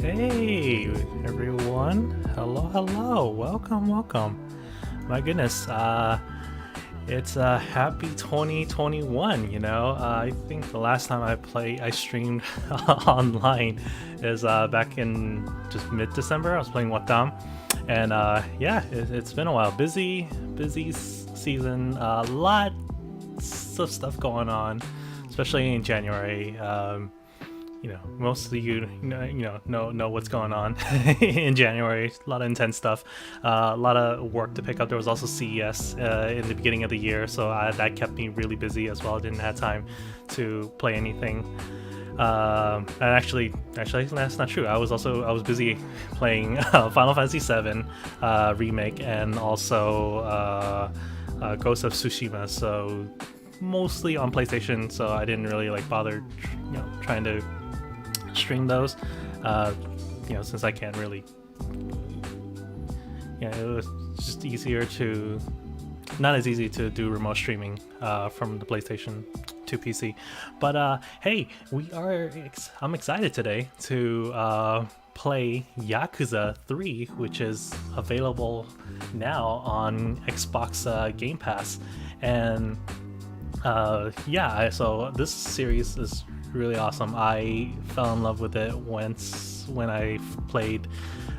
Hey everyone, hello, welcome. My goodness, it's happy 2021. I think the last time I streamed online is back in just mid-December. I was playing Watam, and yeah, it's been a while. Busy season. Lots of stuff going on, especially in January. Most of you know what's going on in January. A lot of intense stuff, a lot of work to pick up. There was also CES in the beginning of the year, so that kept me really busy as well. I didn't have time to play anything. And actually, that's not true. I was busy playing Final Fantasy VII remake and also Ghost of Tsushima. So mostly on PlayStation. So I didn't really bother, trying to stream those, since I can't really, it was just not as easy to do remote streaming from the PlayStation to PC. But hey, I'm excited today to play Yakuza 3, which is available now on Xbox Game Pass. And so this series is really awesome. I fell in love with it when I played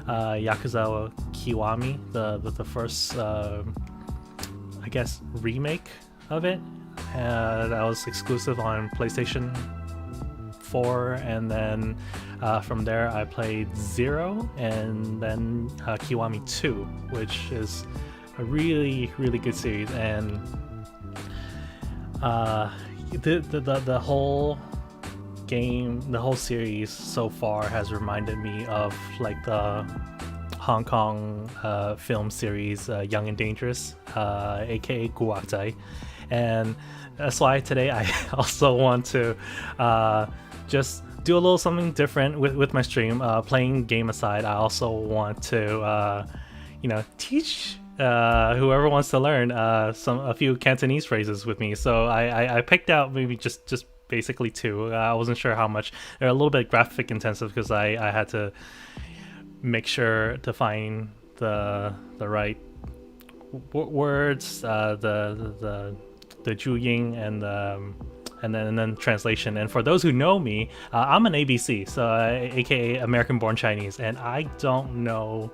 Yakuza Kiwami, the first I guess remake of it. That was exclusive on PlayStation 4, and then from there I played 0 and then Kiwami 2, which is a really good series. And the whole game, the whole series so far has reminded me of the Hong Kong film series Young and Dangerous, aka Guwakzai. And that's why today I also want to just do a little something different with my stream. Playing game aside, I also want to teach whoever wants to learn a few Cantonese phrases with me. So I picked out maybe just basically 2. I wasn't sure how much. They're a little bit graphic intensive because I had to make sure to find the right words, the Juying and then translation. And for those who know me, I'm an ABC, so aka American Born Chinese, and I don't know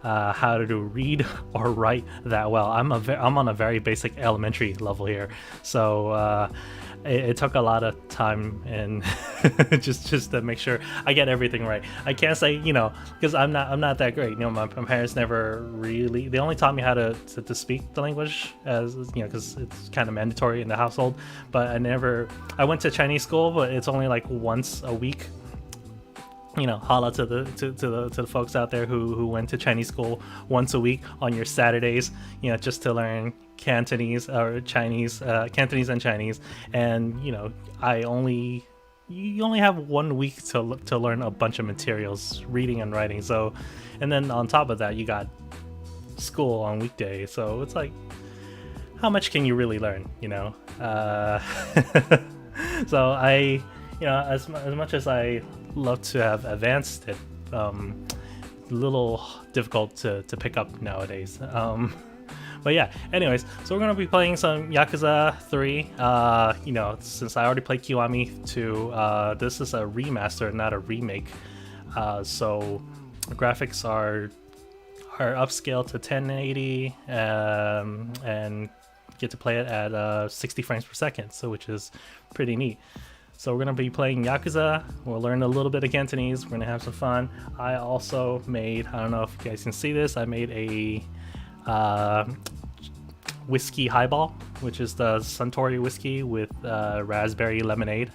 how to read or write that well. I'm on a very basic elementary level here, so it took a lot of time and just to make sure I get everything right. I can't say because I'm not that great. My parents never really. They only taught me how to speak the language, as because it's kind of mandatory in the household. But I went to Chinese school, but it's only once a week. Holla to the folks out there who went to Chinese school once a week on your Saturdays, just to learn Cantonese or Chinese, Cantonese and Chinese. And you only have 1 week to learn a bunch of materials, reading and writing. So, and then on top of that, you got school on weekdays. So it's how much can you really learn? So as much as I love to have advanced it, a little difficult to pick up nowadays. But yeah, anyways, so we're gonna be playing some Yakuza 3. Since I already played Kiwami 2, this is a remaster, not a remake. So the graphics are upscaled to 1080, and get to play it at 60 frames per second, so which is pretty neat. So we're going to be playing Yakuza. We'll learn a little bit of Cantonese. We're going to have some fun. I also made, I don't know if you guys can see this, I made a whiskey highball, which is the Suntory whiskey with raspberry lemonade.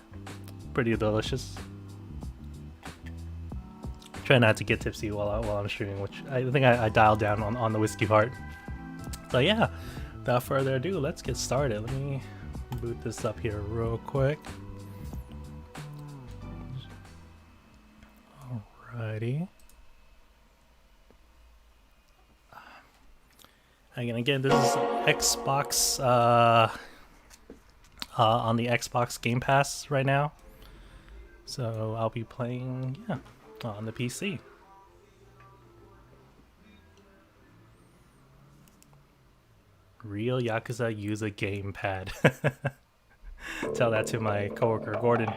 Pretty delicious. Try not to get tipsy while I'm streaming, which I think I dialed down on the whiskey part. So yeah, without further ado, let's get started. Let me boot this up here real quick. Alrighty. Again, this is Xbox on the Xbox Game Pass right now. So I'll be playing, on the PC. Real Yakuza use a gamepad. Tell that to my coworker Gordon.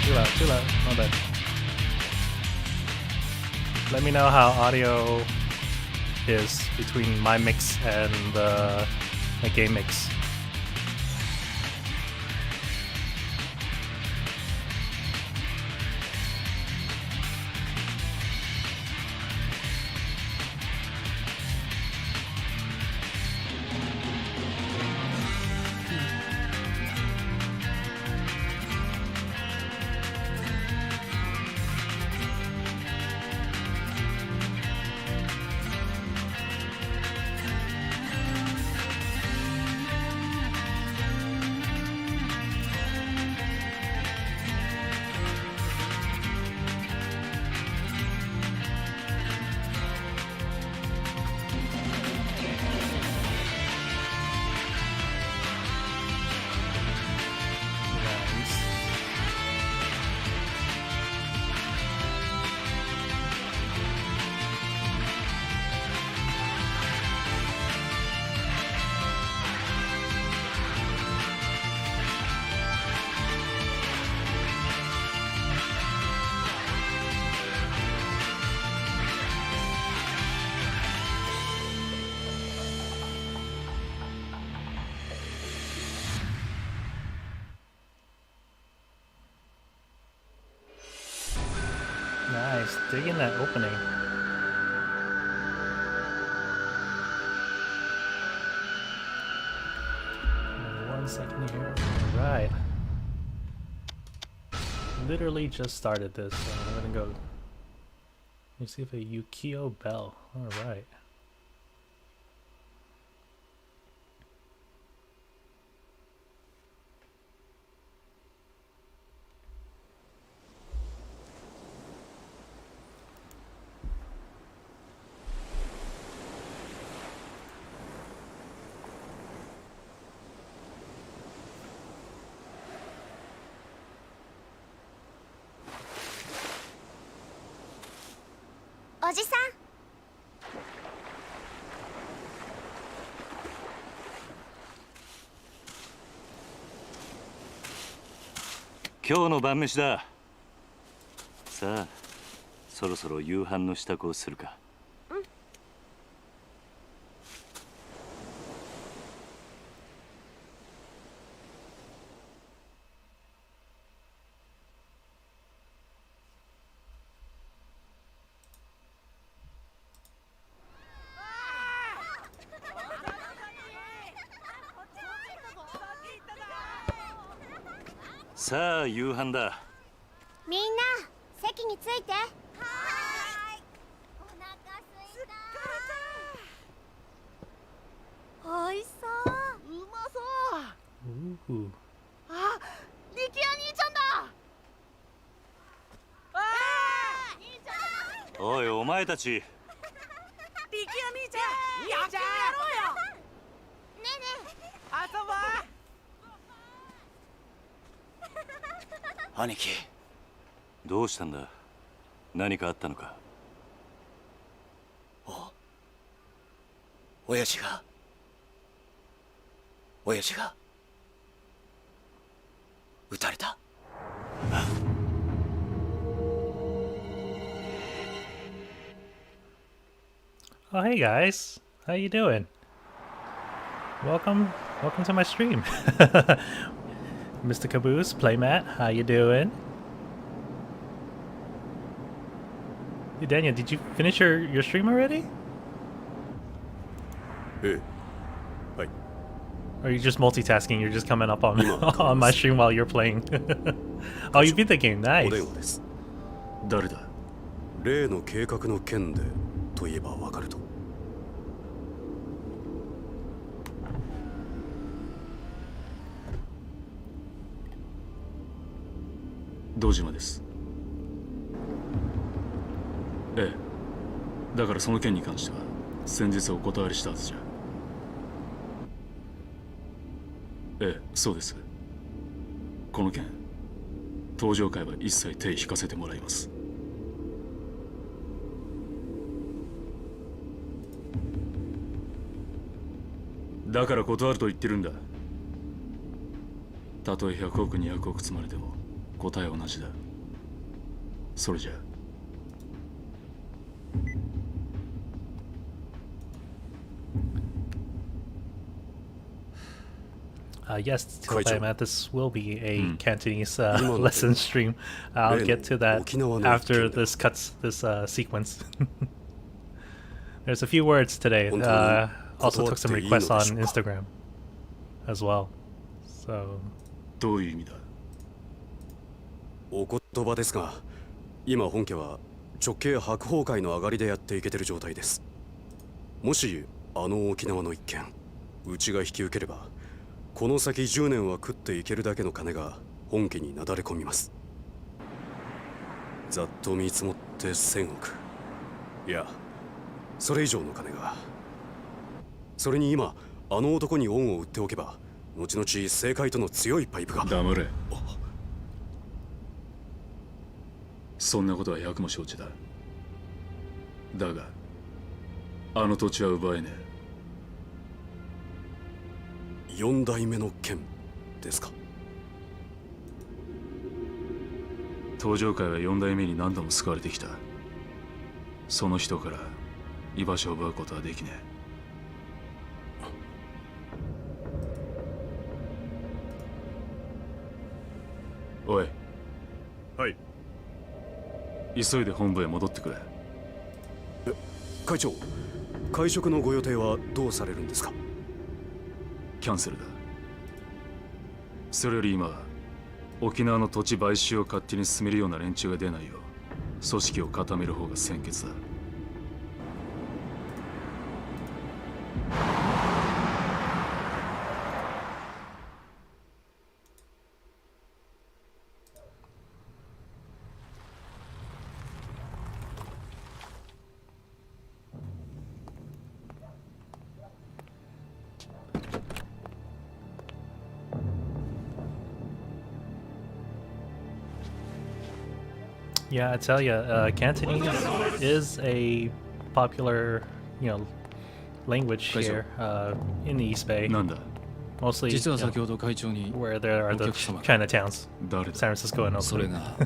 Too loud. My bad. Let me know how audio is between my mix and the game mix. Nice, digging that opening. One second here. Right. Literally just started this, so I'm gonna go. Let me see if a Yukio bell. Alright.今日の晩飯だ。さあ、そろそろ夕飯の支度をするか。さあ夕飯だ。みんな席について。はーい。お腹すいた。おいしそう。うまそう。あ、力也兄ちゃんだ。ああ、兄ちゃん。おいお前たち。力也兄ちゃん、野球やろうよ。ねえねえ。遊ぼう。兄貴、どうしたんだ。何かあったのか。親父が撃たれた。Oh, hey guys, how you doing? Welcome to my stream. Mr. Caboose, Playmat, how you doing? Hey Daniel, did you finish your stream already? Hey. Or are you just multitasking? You're just coming up on on my stream while you're playing. Oh, you beat the game, nice. 誰だ。例の計画の件でと言えばわかると。堂島です。ええ、だからその件に関しては先日お断りしたはずじゃ。ええ、そうです。この件登場会は一切手引かせてもらいます。だから断ると言ってるんだ。たとえ100億200億積まれても答えは同じだ。それじゃYes, Matt, this will be a Cantonese 今の lesson stream. I'll get to that 沖縄の after 一件だ。 this cuts this sequence. There's a few words today. 本当に Also took some 断っていいの requests でしょ on うか？ Instagram as well. So どういう意味だ？お言葉ですが、今本家は直系白鵬会の上がりでやっていけてる状態です。もしあの沖縄の一件うちが引き受ければ、この先10年は食っていけるだけの金が本家になだれ込みます。ざっと見積もって1000億、いやそれ以上の金が。それに今あの男に恩を売っておけば、後々政界との強いパイプが。黙れ。そんなことは百も承知だ。だがあの土地は奪えねえ。4代目の剣ですか？登場会は4代目に何度も救われてきた。その人から居場所を奪うことはできねえ。おい。はい。急いで本部へ戻ってくれ。会長、会食のご予定はどうされるんですか？キャンセルだ。それより今沖縄の土地買収を勝手に進めるような連中が出ないよう組織を固める方が先決だ。yeah, I tell you, Cantonese is a popular, language here in the East Bay. なんだ？ Mostly 実は先ほど会長に where there are the お客様 Chinatowns, 誰だ？ San Francisco and それ Oakland. が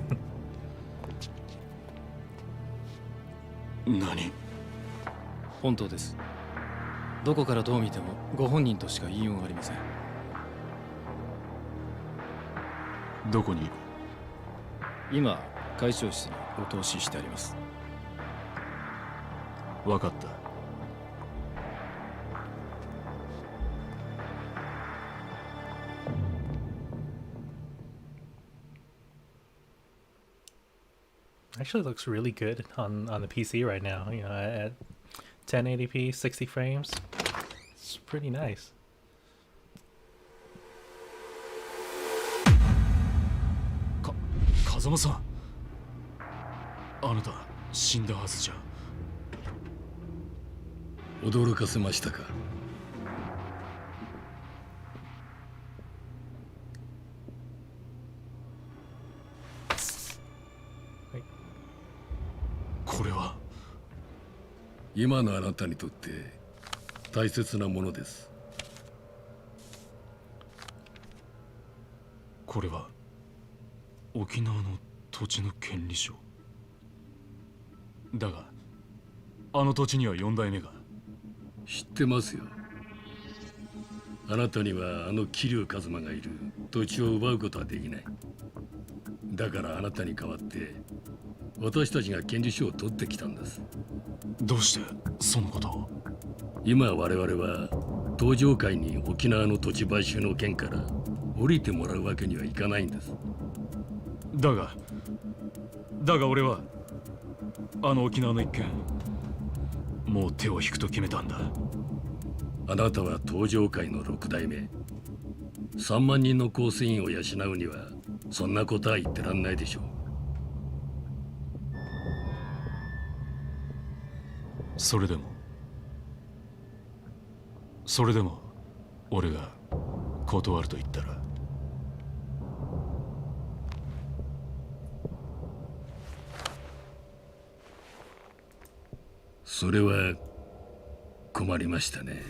何？本当です。どこからどう見てもご本人としか言いようがありません。どこにいる？今会長室にお通ししてあります。分かった。Actually looks really good on the PC right now. At 1080p, 60 frames. It's pretty nice. 風間さん、あなた死んだはずじゃ。驚かせましたか？これは今のあなたにとって大切なものです。これは沖縄の土地の権利書だが、あの土地には4代目が。知ってますよ。あなたにはあの桐生一馬がいる土地を奪うことはできない。だからあなたに代わって私たちが権利書を取ってきたんです。どうしてそのことを？今我々は登場会に沖縄の土地買収の件から降りてもらうわけにはいかないんです。だが俺はあの沖縄の一件もう手を引くと決めたんだ。あなたは登場会の6代目。3万人の構成員を養うにはそんなことは言ってらんないでしょう。それでも俺が断ると言ったら？それは困りましたね。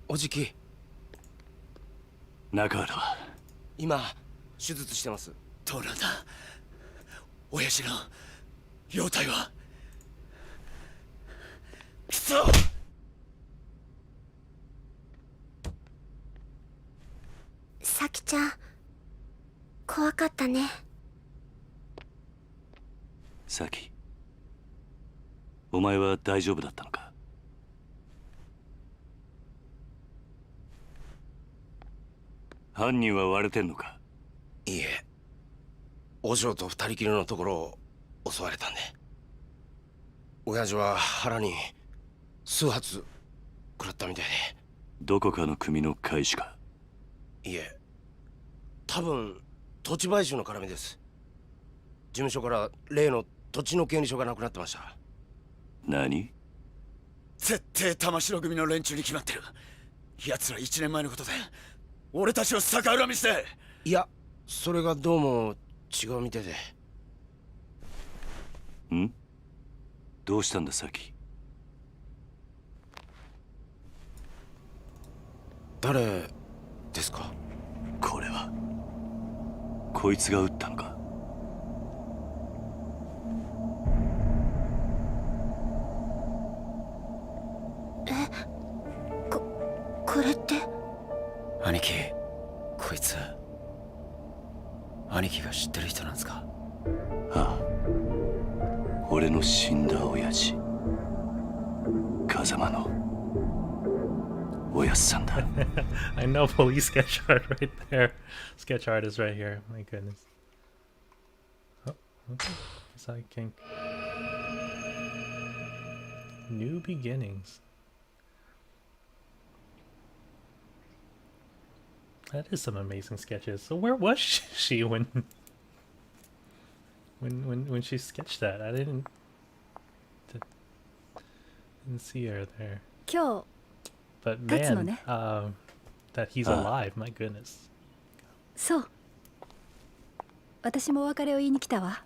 おじき、中原は今手術してます。どうなんだ親父の容体は。くそ。さきちゃん怖かったね。サキ、お前は大丈夫だったのか？犯人は割れてんのか？いいえ、お嬢と二人きりのところを襲われたんで。親父は腹に数発食らったみたいで。どこかの組の会士か？いえ、多分土地買収の絡みです。事務所から例の土地の権利書がなくなってました。何？絶対玉城組の連中に決まってる。奴ら1年前のことで俺たちを逆恨みして。いや、それがどうも違うみたいで。ん？どうしたんだサキ？誰ですか？これはこいつが撃ったのか？これって。兄貴、こいつ兄貴が知ってる人なんですか？ああ、俺の死んだ親父、風間のおやっさんだ。I know police sketch art right there. Sketch art is right here. My goodness. Oh, okay. Sidekick. New beginnings. That is some amazing sketches. So where was she when she sketched that? I didn't see her there. 今日 But 立つの man, ね。that he's alive, my goodness. そう。私もお別れを言いに来たわ。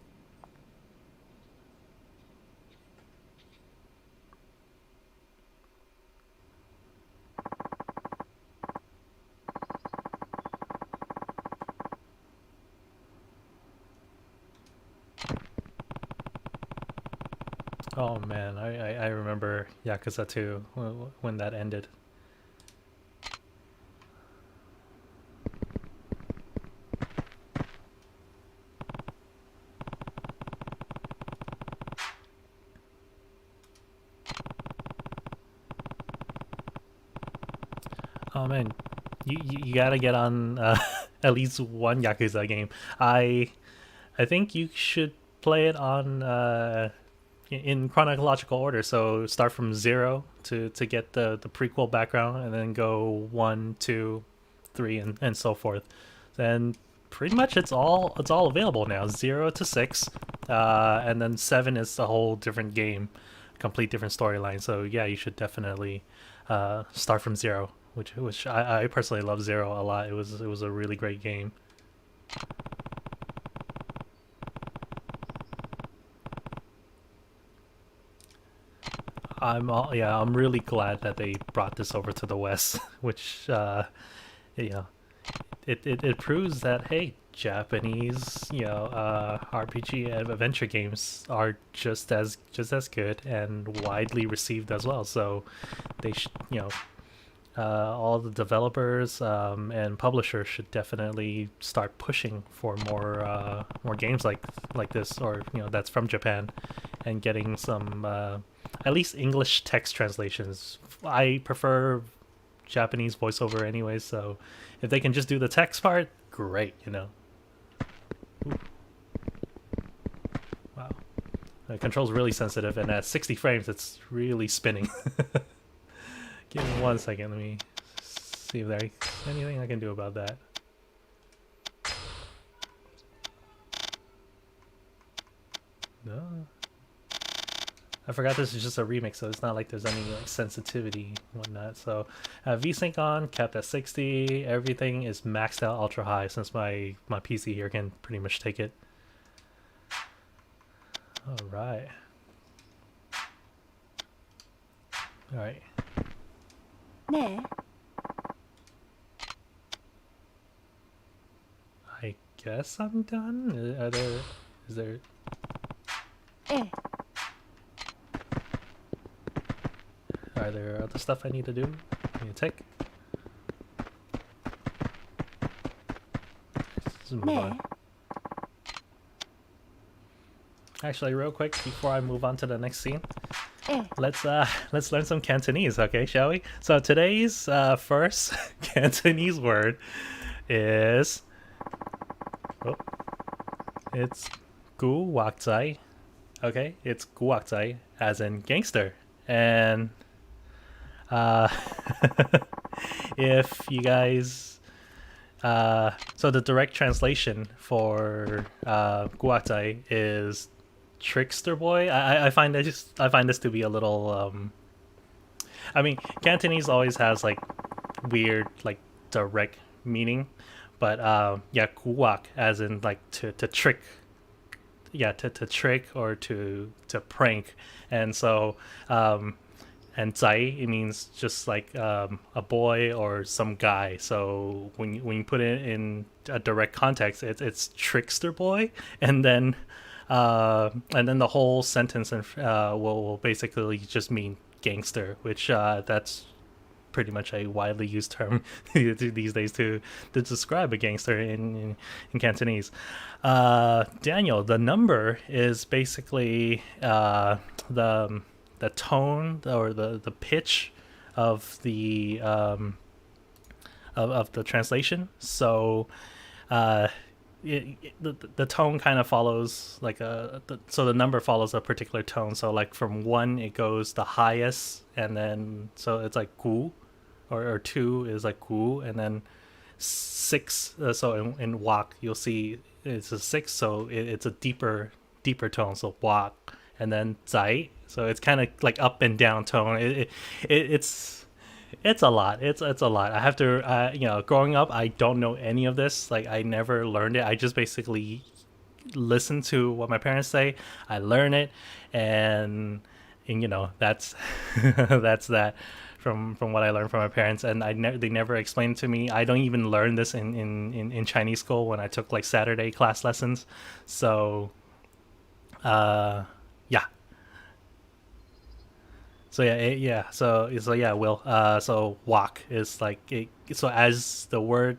Oh man, I remember Yakuza 2 when that ended. Oh man, you gotta get on at least one Yakuza game. I think you should play it on in chronological order. So start from 0 to get the prequel background, and then go 1, 2, 3, and so forth. Then pretty much it's all available now. 0 to 6, and then 7 is a whole different game, complete different storyline. So yeah, you should definitely start from 0. Which I personally love 0 a lot. It was a really great game. I'm really glad that they brought this over to the West, which it proves that, hey, Japanese RPG and adventure games are just as good and widely received as well. So they should, all the developers and publishers should definitely start pushing for more games like this, or that's from Japan, and getting some at least English text translations. I prefer Japanese voiceover anyway, so if they can just do the text part, great. Ooh. Wow, the control's really sensitive, and at 60 frames it's really spinning. Give me 1 second, let me see if there's anything I can do about that. No. I forgot this is just a remix, so it's not like there's any like sensitivity and whatnot. So VSync on, capped at 60. Everything is maxed out ultra high since my PC here can pretty much take it. All right. All right. ね I guess I'm done. Is there? えええ Are there other stuff I need to do? I need to take? Let's move on. Actually, real quick before I move on to the next scene, let's learn some Cantonese, okay? Shall we? So today's first Cantonese word is it's gu wak zai. Okay, it's gu wak zai as in gangster, and if you guys so the direct translation for guatai is trickster boy. I find this to be a little I mean, Cantonese always has like weird like direct meaning, but yeah, guwak as in like to trick, yeah, to trick or to prank, and so and zai, it means just like a boy or some guy. So when you put it in a direct context, it's trickster boy, and then the whole sentence will basically just mean gangster, which that's pretty much a widely used term these days to describe a gangster in Cantonese. Daniel, the number is basically the tone or the pitch of the translation. So the tone kind of follows like so the number follows a particular tone. So like from 1 it goes the highest, and then so it's like gu, or 2 is like gu, and then 6. So in wak you'll see it's a 6, so it's a deeper tone. So wak, and then zai. So it's kind of like up and down tone. It's a lot. It's a lot. I have to, you know, growing up, I don't know any of this. Like I never learned it. I just basically listen to what my parents say. I learn it, and you know that's that's that from what I learned from my parents. And they never explained it to me. I don't even learn this in Chinese school when I took like Saturday class lessons. So, yeah. So yeah, So yeah, Will. So wak is like so as the word,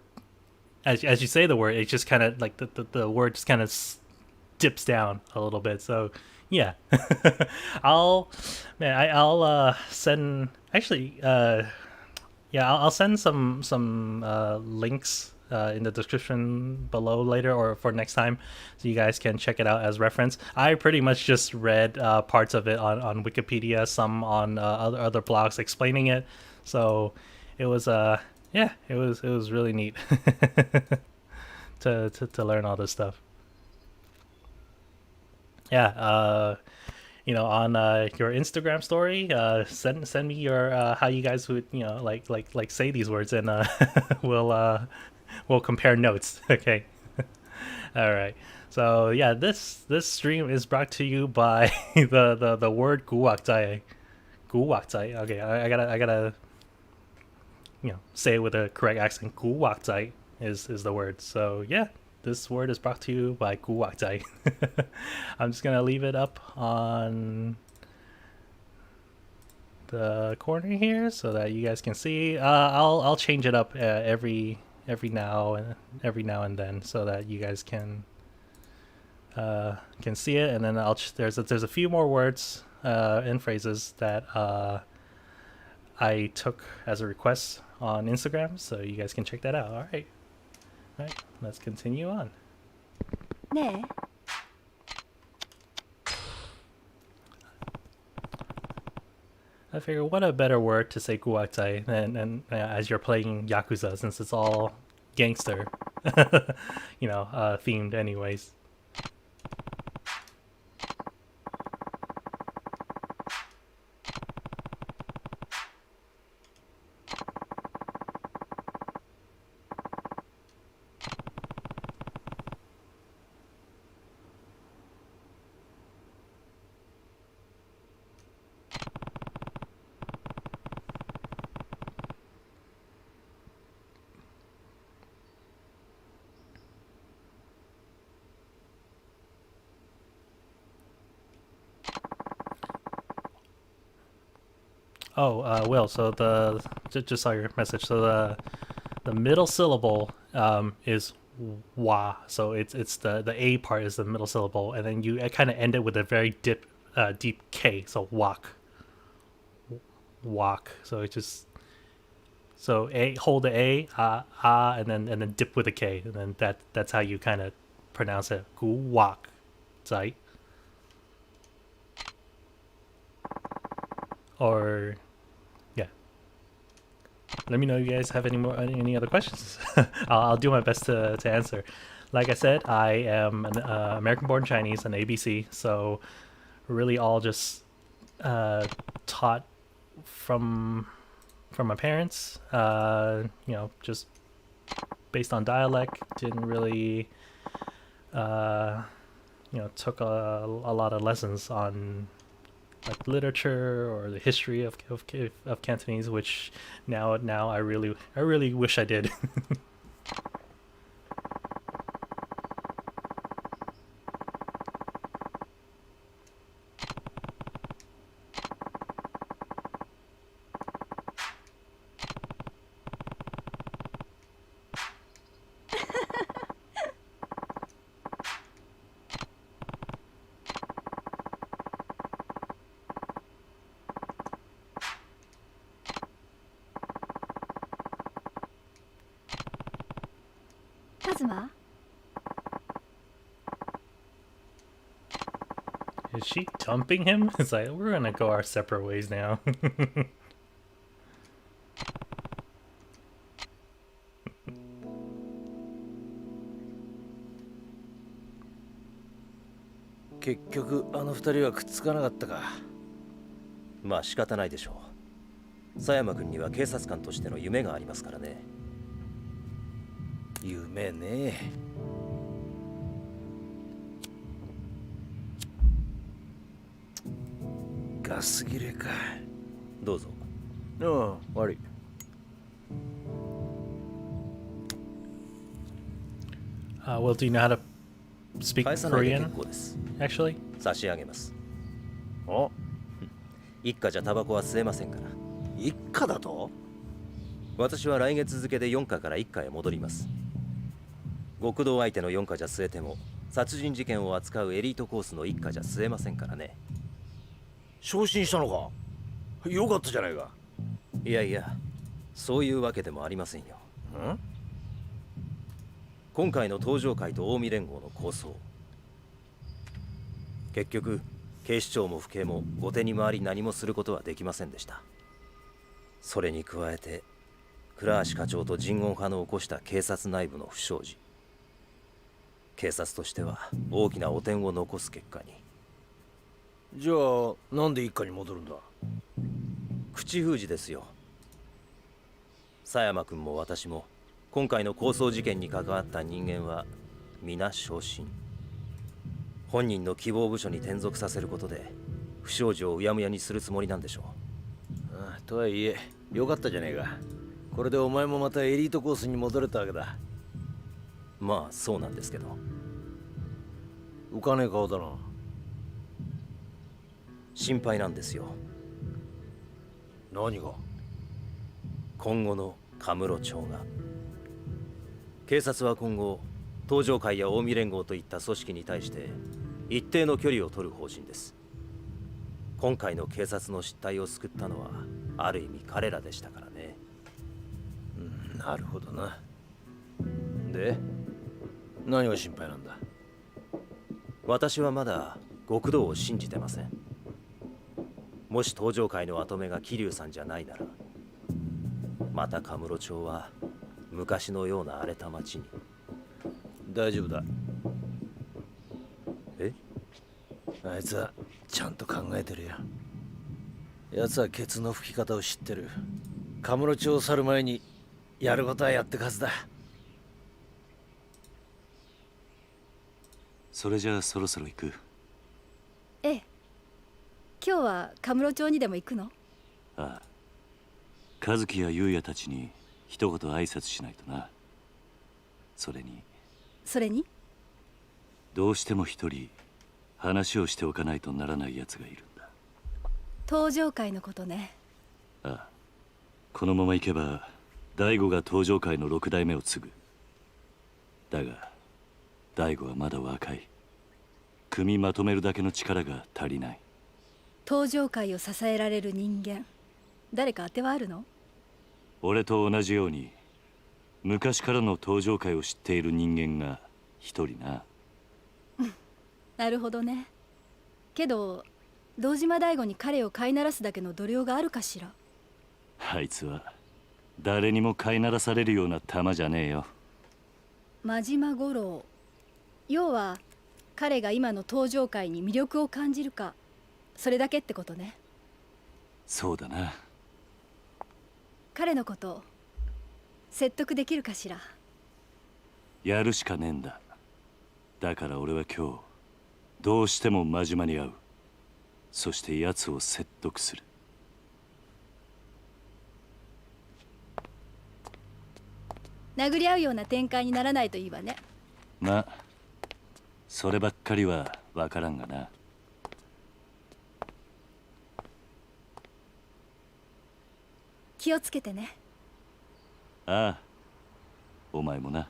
as you say the word, it just kind of like the word just kind of dips down a little bit. So yeah, I'll send actually yeah, I'll send some links in the description below later, or for next time, so you guys can check it out as reference. I pretty much just read parts of it on Wikipedia, some on other blogs explaining it. So it was yeah, it was really neat to learn all this stuff. Yeah, you know, on your Instagram story, send me your how you guys would, you know, like say these words, and we'll compare notes. Okay. All right. So yeah, this stream is brought to you by the word guwakzai. Guwakzai. Okay, I gotta you know, say it with a correct accent. Guwakzai is the word. So yeah, this word is brought to you by guwakzai. I'm just gonna leave it up on the corner here so that you guys can see. I'll change it up every now and then, so that you guys can see it. And then there's a few more words and phrases that I took as a request on Instagram, so you guys can check that out. All right, let's continue on. ね I figure what a better word to say guatai than as you're playing Yakuza, since it's all gangster, you know, themed anyways. Oh, Will. So just saw your message. So the middle syllable is wa. So it's the a part is the middle syllable, and then you kind of end it with a very deep k. So walk. So it just a hold the a and then dip with a k, and then that's how you kind of pronounce it. Gu walk, right? Or yeah. Let me know if you guys have any other questions. I'll do my best to answer. Like I said, I am an American-born Chinese, an ABC, so really all just taught from my parents. Just based on dialect. Didn't really took a lot of lessons on like literature or the history of Cantonese, which now I really wish I did. カズマ Is she dumping him? It's like, we're gonna go our separate ways now. 結局あの二人はくっつかなかったか。まあ仕方ないでしょう。佐山君には警察官としての夢がありますからね。夢ね。ガス切れか。どうぞ。ああ、悪い。Well, do you know how to speak 返さないで Korean? 結構です。Actually? 差し上げます。お、一家じゃタバコは吸えませんから。一家だと？私は来月付で4課から1課へ戻ります。極道相手の4課じゃ吸えても、殺人事件を扱うエリートコースの1課じゃ吸えませんからね。昇進したのか？よかったじゃないか。いやいや、そういうわけでもありませんよ。ん？今回の東上会と近江連合の構想。結局、警視庁も府警も後手に回り何もすることはできませんでした。それに加えて、倉橋課長と人言派の起こした警察内部の不祥事。警察としては大きな汚点を残す結果に。じゃあなんで一家に戻るんだ？口封じですよ。佐山君も私も今回の抗争事件に関わった人間は皆昇進。本人の希望部署に転属させることで不祥事をうやむやにするつもりなんでしょう。ああ、とはいえよかったじゃねえか。これでお前もまたエリートコースに戻れたわけだ。まあそうなんですけど。浮かねえ顔だな。心配なんですよ。何が？今後の神室町が。警察は今後東上会や近江連合といった組織に対して一定の距離を取る方針です。今回の警察の失態を救ったのはある意味彼らでしたからね。なるほどな。で、何が心配なんだ？私はまだ極道を信じてません。もし東上会の跡目が桐生さんじゃないなら、また神室町は昔のような荒れた町に。大丈夫だ。え？あいつはちゃんと考えてるよ。奴はケツの吹き方を知ってる。神室町を去る前にやることはやってくはずだ。それじゃあそろそろ行く。ええ。今日は神室町にでも行くの？ああ。和樹や優也たちに一言挨拶しないとな。それにどうしても一人話をしておかないとならない奴がいるんだ。東上会のことね。ああ、このままいけば大悟が登場界の6代目を継ぐ。だが大悟はまだ若い。組みまとめるだけの力が足りない。登場界を支えられる人間、誰か当てはあるの？俺と同じように昔からの登場界を知っている人間が一人な。なるほどね。けど堂島大吾に彼を飼いならすだけの度量があるかしら。あいつは誰にも飼いならされるような玉じゃねえよ。真島五郎、要は彼が今の登場界に魅力を感じるか、それだけってことね。そうだな。彼のこと説得できるかしら。やるしかねえんだ。だから俺は今日どうしても真島に会う。そして奴を説得する。殴り合うような展開にならないといいわね。まあそればっかりは分からんがな。気をつけてね。ああ、お前もな。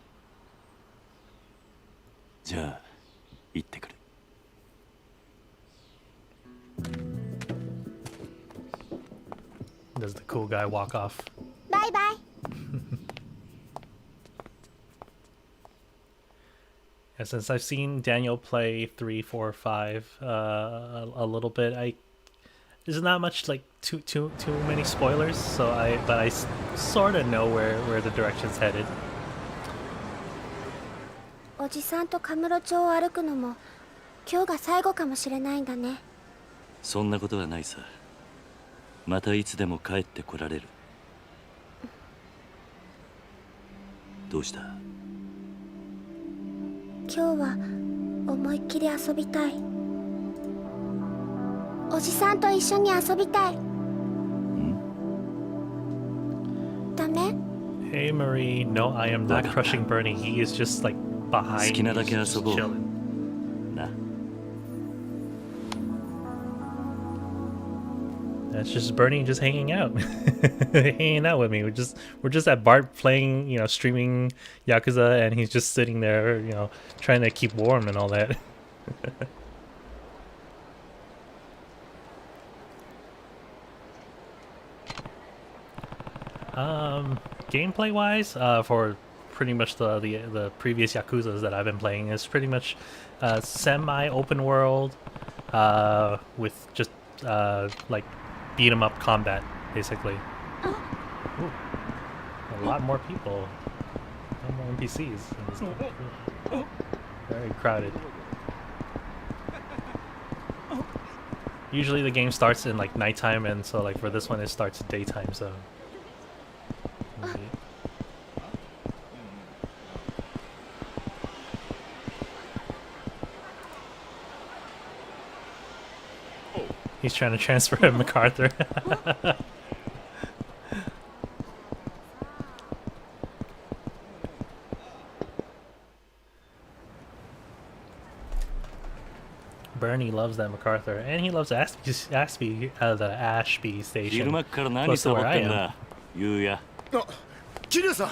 じゃあ行ってくる。Does the cool guy walk off? バイバイ。And since I've seen Daniel play 3, 4, 5 a little bit, there's not much like too many spoilers. So I sort of know where the direction's headed. おじさんとカムロ町を歩くのも今日が最後かもしれないんだね。そんなことはないさ。またいつでも帰ってこられる。どうした？今日は思いっきり遊びたい。おじさんと一緒に遊びたい。ダメ？ Hey Marie, no, I am not crushing Bernie. He is just like behind. 好きなだけ遊ぼう。な。That's just Bernie just hanging out, hanging out with me. We're just at Bart playing, streaming Yakuza, and he's just sitting there, trying to keep warm and all that. Gameplay wise, for pretty much the previous Yakuzas that I've been playing, is pretty much semi open world, with just like beat 'em up combat, basically. Ooh, a lot more people, a lot more NPCs in this game. Very crowded. Usually the game starts in like nighttime, and so like for this one it starts daytime, so he's trying to transfer MacArthur. Bernie loves that MacArthur, and he loves the Ashby station. 昼間っから何 Close to サボ where っ I てん am. だ、ゆうや。あ、桐生さん。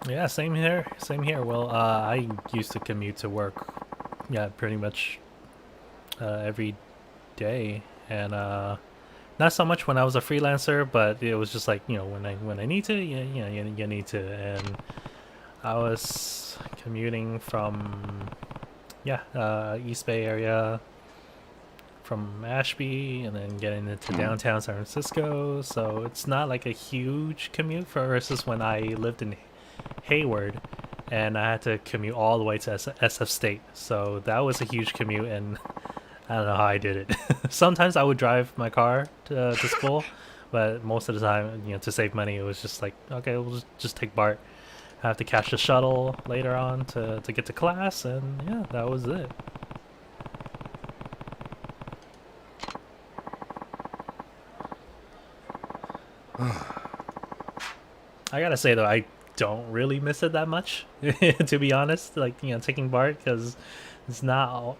Yeah, same here. Same here. Well, I used to commute to work, yeah, pretty much every day, and not so much when I was a freelancer, but it was just like, when I need to, you need to. And I was commuting from East Bay area from Ashby and then getting into downtown San Francisco. So it's not like a huge commute versus when I lived in Hayward and I had to commute all the way to SF State. So that was a huge commute, and I don't know how I did it. Sometimes I would drive my car to school, but most of the time, you know, to save money, it was just like, okay, we'll just take BART. I have to catch the shuttle later on to get to class, and yeah, that was it. I gotta say though, I don't really miss it that much, to be honest. Like, you know, taking BART, because it's not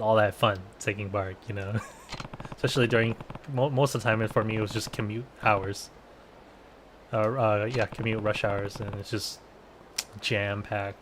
all that fun taking BART, you know. Especially during most of the time, for me, it was just commute hours. Yeah, commute rush hours, and it's just jam packed.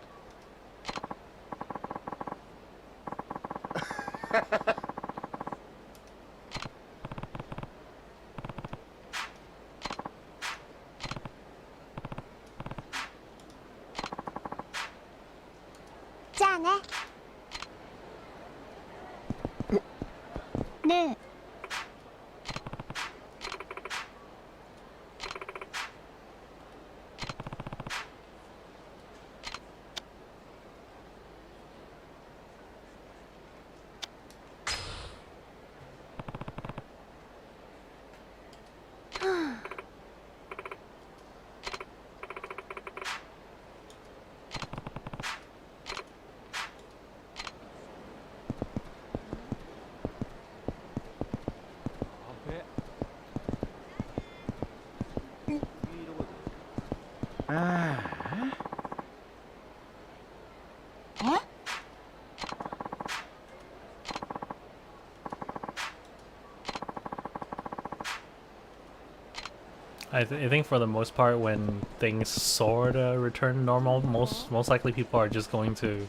I think for the most part, when things sort of return to normal, most likely people are just going to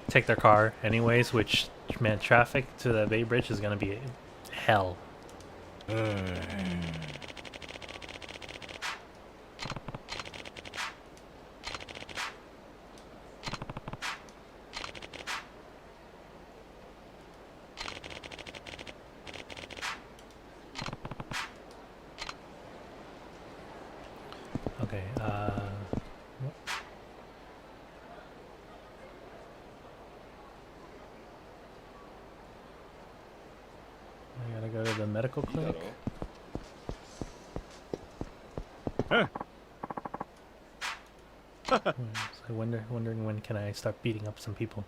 take their car anyways, which, man, traffic to the Bay Bridge is going to be hell. Okay, I gotta go to the medical clinic. So wondering when can I start beating up some people.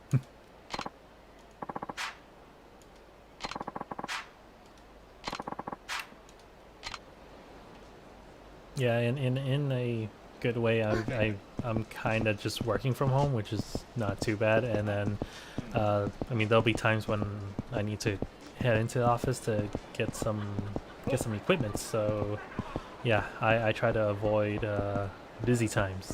Yeah, in a good way, I'm kind of just working from home, which is not too bad. And then, I mean, there'll be times when I need to head into the office to get some equipment. So, yeah, I try to avoid busy times.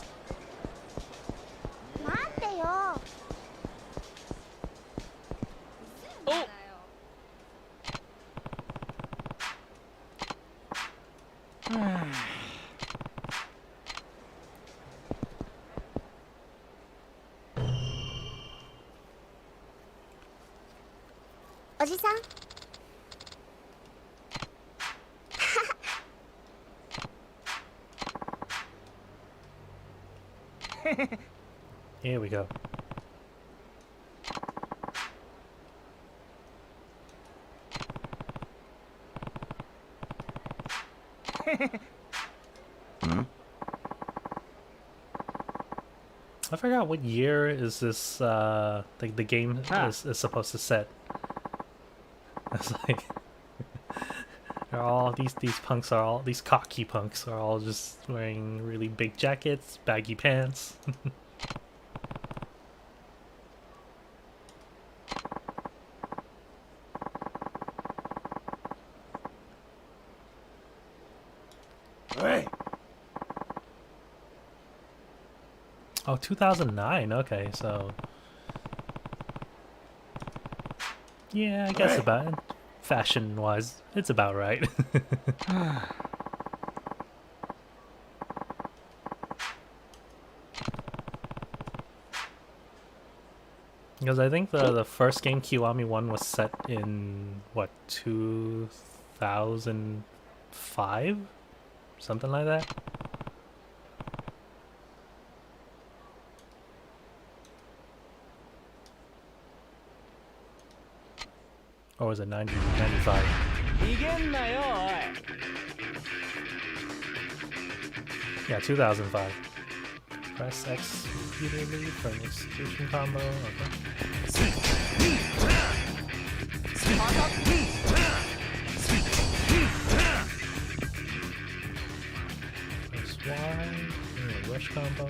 Here we go. I forgot what year is this the game is supposed to set. It's like they're all these punks are all these cocky punks are all just wearing really big jackets, baggy pants. Oh, 2009. Okay, so yeah, I guess about fashion-wise, it's about right. Because I think the first game, Kiwami 1, was set in, what, 2005? Something like that? Or was it 95? Yeah, 2005. Press X repeatedly for an execution combo. Okay. Press Y. Rush combo.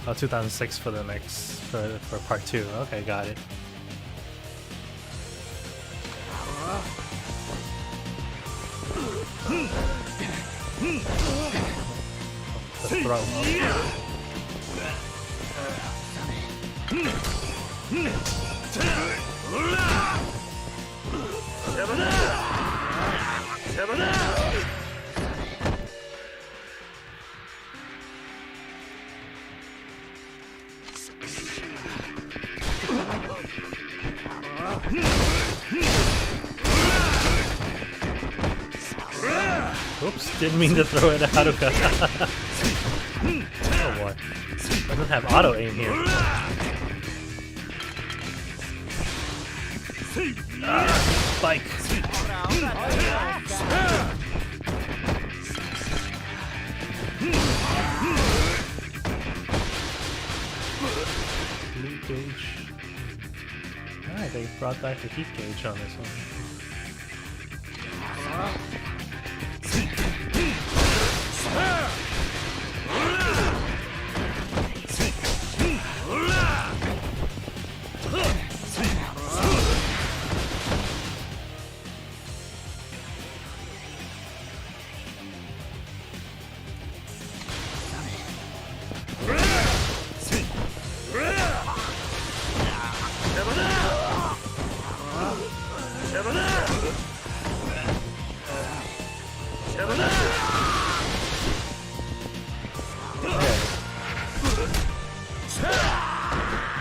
Oh, 2006 for the next for part 2. Okay, got it. The throw. Oops, didn't mean to throw it at Haruka. Oh boy. Doesn't have auto aim here. Spike. Blue gauge. Alright, they brought back the heat gauge on this one.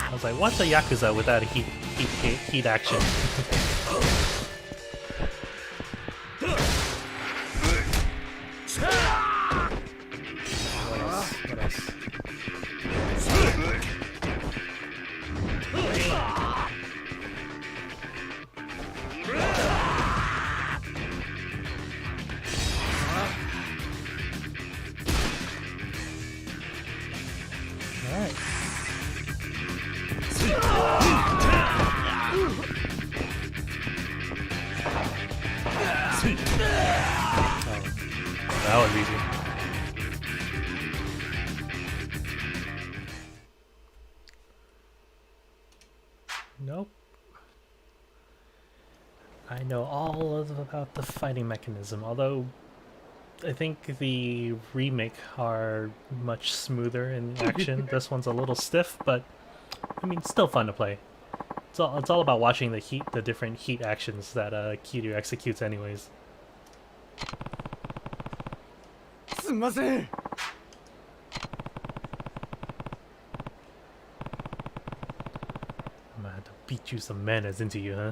I was like, what's a Yakuza without a heat action? What else? What else? Alright. That was easy. Nope. I know all about the fighting mechanism, although I think the remake are much smoother in action. This one's a little stiff, but I mean, still fun to play. It's all about watching the different heat actions that Kiryu executes anyways. I'm gonna have to beat you some manners into you, huh?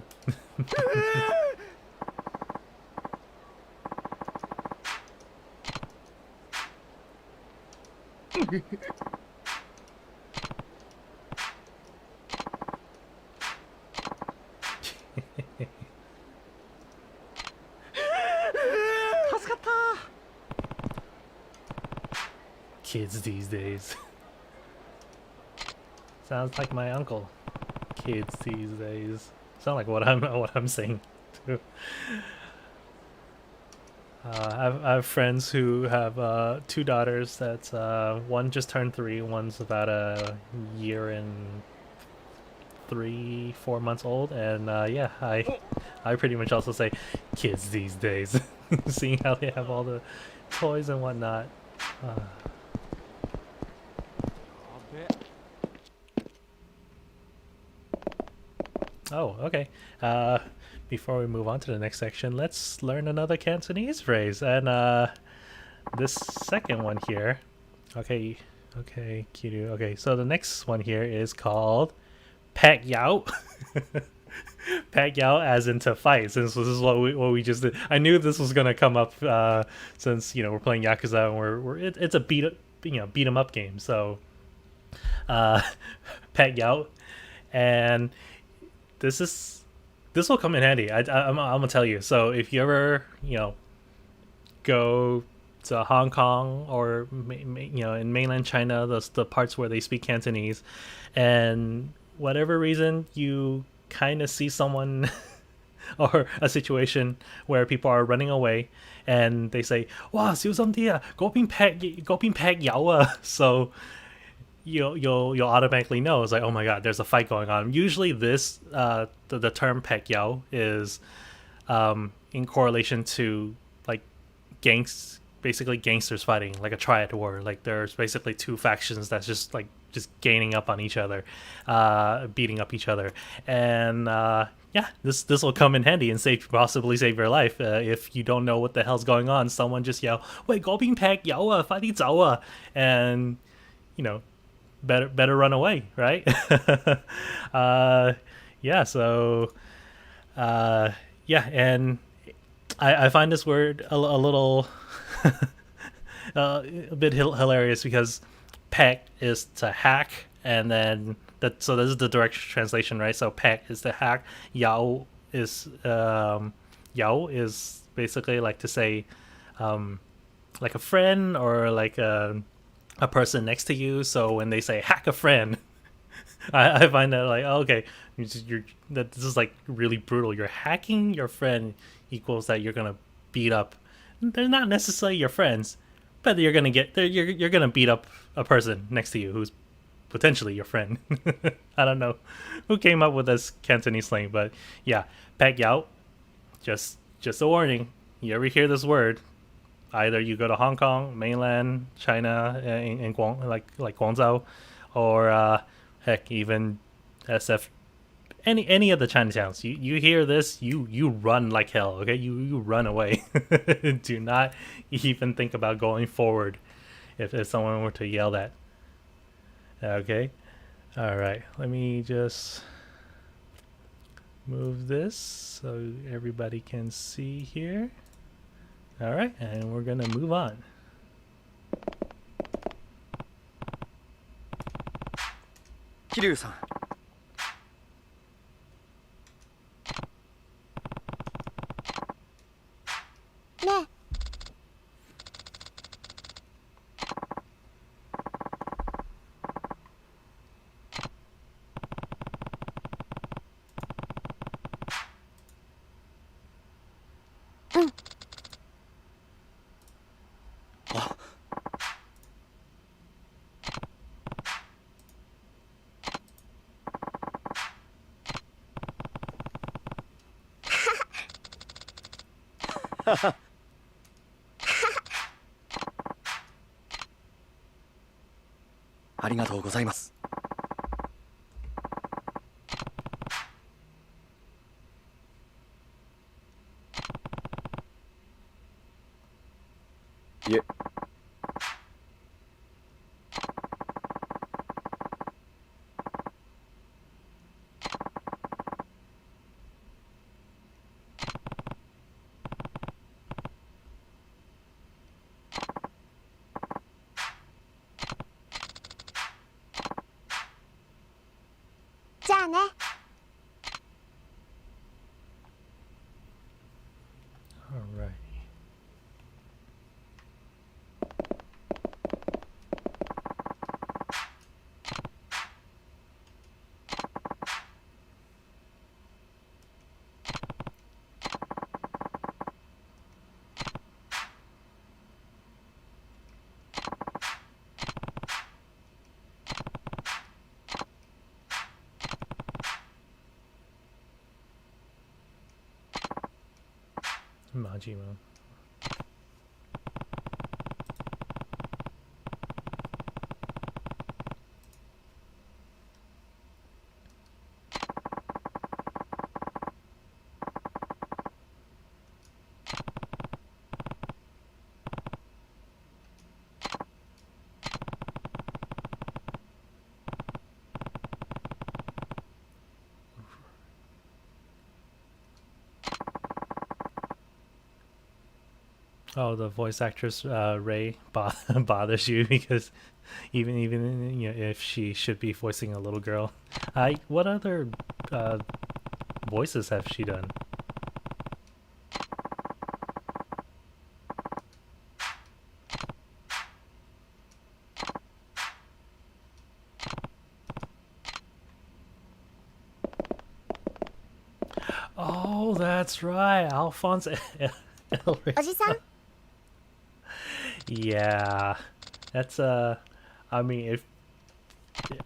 Kids these days. Sounds like my uncle. Kids these days. Sound like what I'm saying too. I have friends who have 2 daughters. That's one just turned 3. One's about a year and 3-4 months old, and yeah, I pretty much also say kids these days, seeing how they have all the toys and whatnot. Oh, okay. Before we move on to the next section, let's learn another Cantonese phrase. And this second one here, okay, Kiru. Okay, so the next one here is called Pack Yao. Pack Yao as in to fight, since this is what we just did. I knew this was gonna come up since we're playing Yakuza and it's a beat 'em up game. So Pack Yao, and this will come in handy. I'm gonna tell you. So if you ever go to Hong Kong or in mainland China, the parts where they speak Cantonese, and whatever reason you kind of see someone or a situation where people are running away and they say, "Wow, 小心啲啊，嗰邊劈友啊." So you'll automatically know, it's like, oh my god, there's a fight going on. Usually this the term pek yao is in correlation to like basically gangsters fighting, like a triad war. Like there's basically two factions that's just gaining up on each other, beating up each other. And yeah, this will come in handy and possibly save your life. If you don't know what the hell's going on, someone just yell, "Wait, 嗰邊劈友啊，快啲走啊," and better run away, right? Yeah, so yeah, and I find this word a little a bit hilarious, because peck is to hack, and then so this is the direct translation, right? So peck is to hack, yao is basically like to say like a friend or like a person next to you. So when they say hack a friend, I find that like, oh, okay, this is like really brutal. You're hacking your friend equals that you're gonna beat up. They're not necessarily your friends, but you're gonna beat up a person next to you who's potentially your friend. I don't know who came up with this Cantonese slang, but yeah, pek yao. Just a warning. You ever hear this word? Either you go to Hong Kong, mainland China, in Guangzhou, or heck, even SF, any of the Chinatowns. You hear this, you run like hell. Okay, you run away. Do not even think about going forward if someone were to yell that. Okay, all right. Let me just move this so everybody can see here. All right, and we're gonna move on. Kiryu-san. Ne. Ha ありがとうございます。いえ。じゃあね。All right. Majima. Oh, the voice actress Ray bothers you because even you know, if she should be voicing a little girl. What other voices have she done? Oh, that's right, Alphonse Elric. おじさん Yeah, that's I mean,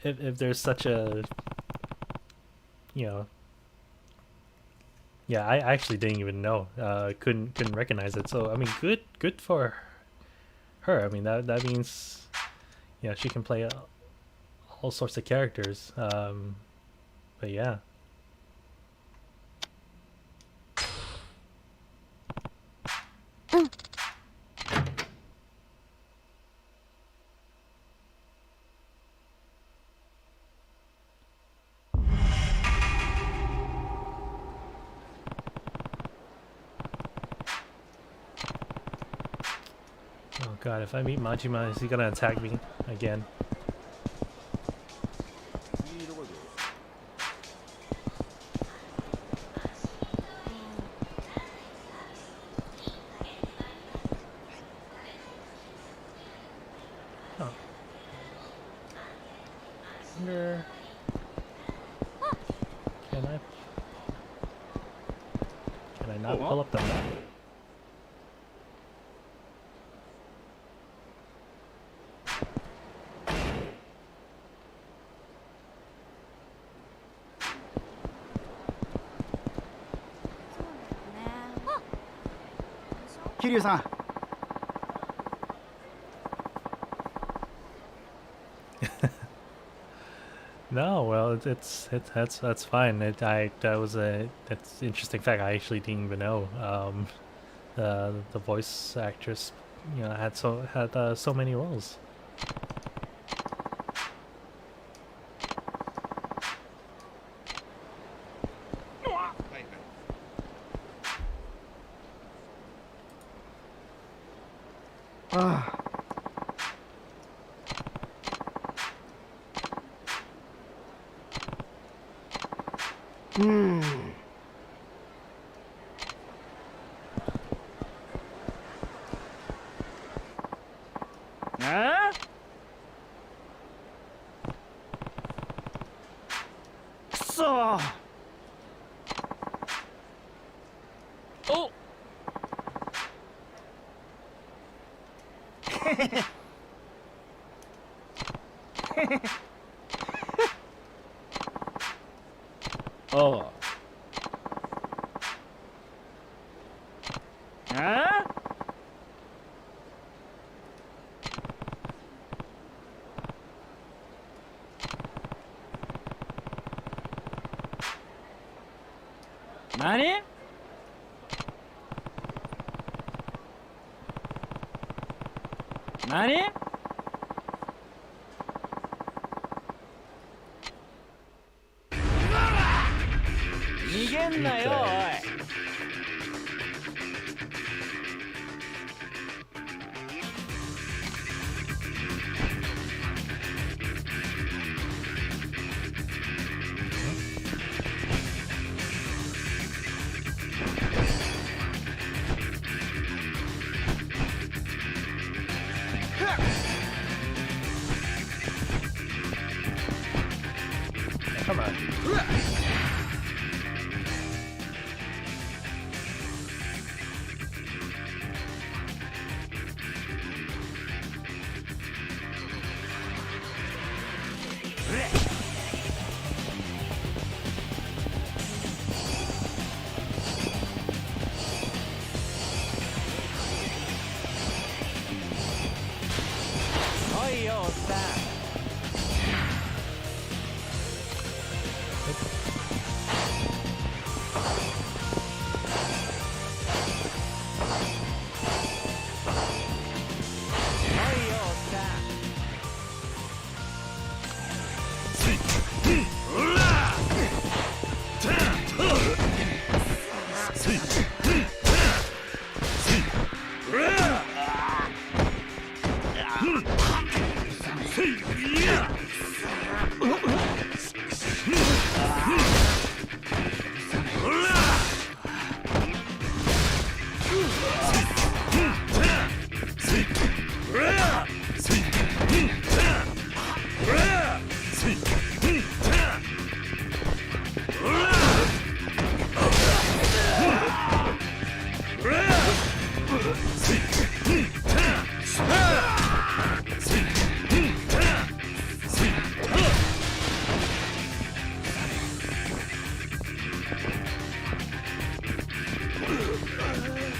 if there's such a, you know, yeah, I actually didn't even know, couldn't recognize it. So I mean, good for her. I mean, that means, you know, she can play all sorts of characters. But yeah. Oh god, if I meet Majima, is he gonna attack me again? Oh. Wonder... Can I not pull up the map? Kiryu-san. No, well, that's fine. That was that's interesting fact. I actually didn't even know. The voice actress, you know, had so many roles. Oh. Nani? Nani? 逃げんなよ、おい。Come on.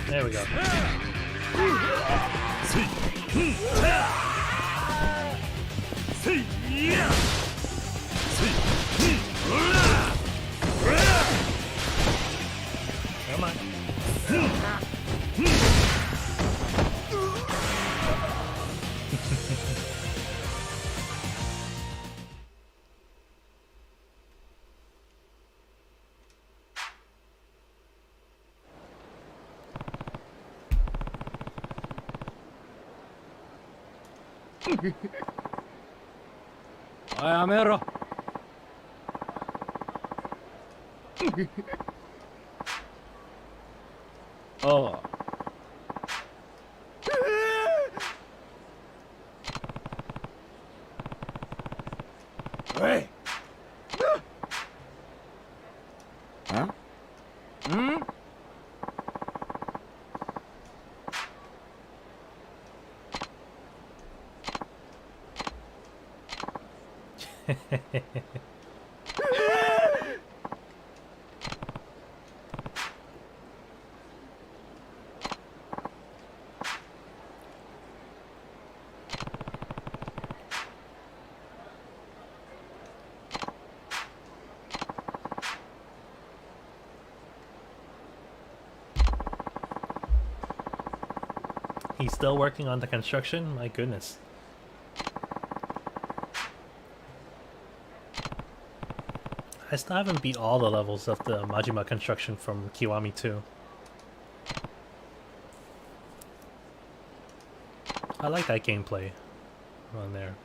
There we go. Come on.おいやめろ。おう。おい。ん？He's still working on the construction? My goodness. I still haven't beat all the levels of the Majima construction from Kiwami 2. I like that gameplay on there.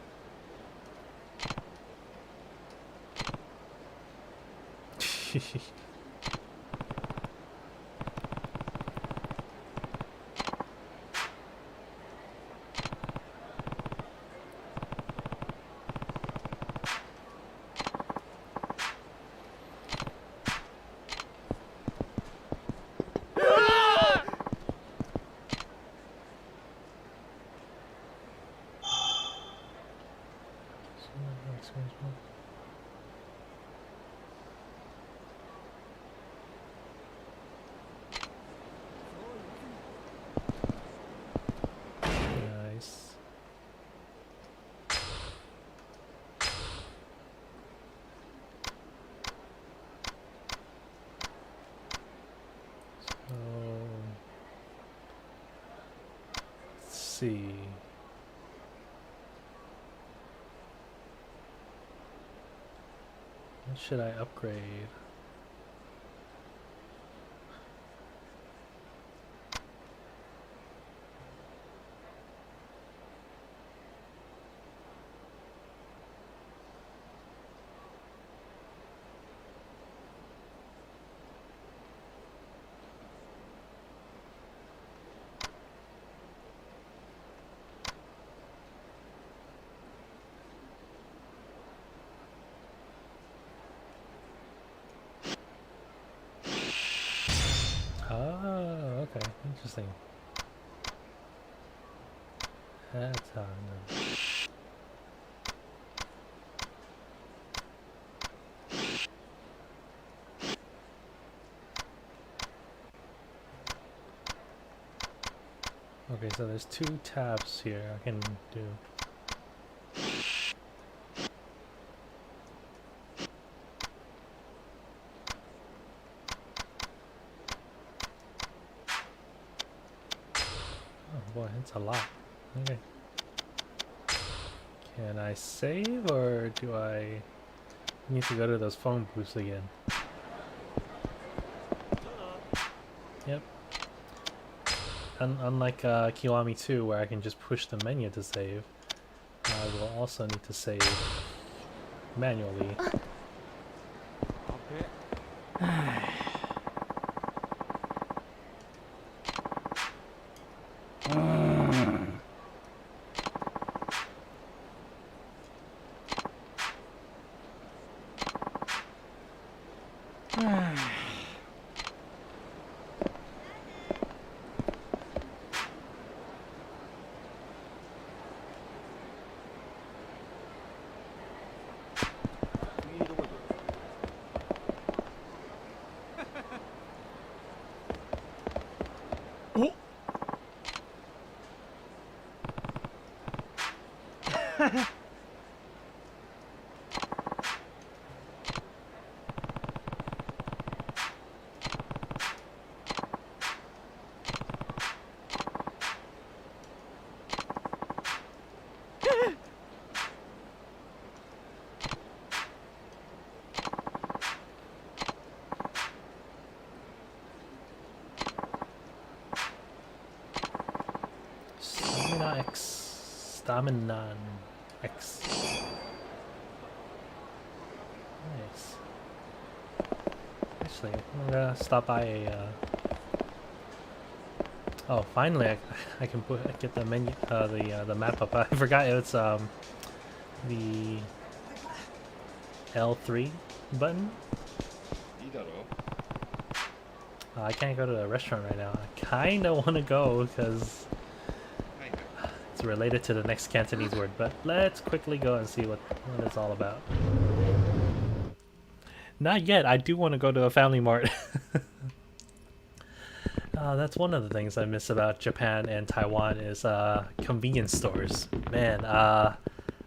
Nice. So, let's see. What should I upgrade? Oh, okay, interesting. That's how I know. Okay, so there's 2 tabs here I can do. Oh boy, it's a lot. Okay. Can I save or do I need to go to those phone booths again? Yep. Unlike Kiwami 2, where I can just push the menu to save, I will also need to save manually. Stamina X. Stamina X. Nice. Actually, I'm gonna stop by a. Oh, finally, I can get the menu, the map up. I forgot it's the L3 button. I can't go to the restaurant right now. I kinda want to go because it's related to the next Cantonese word. But let's quickly go and see what it's all about. Not yet. I do want to go to a Family Mart. That's one of the things I miss about Japan and Taiwan is convenience stores. Man, I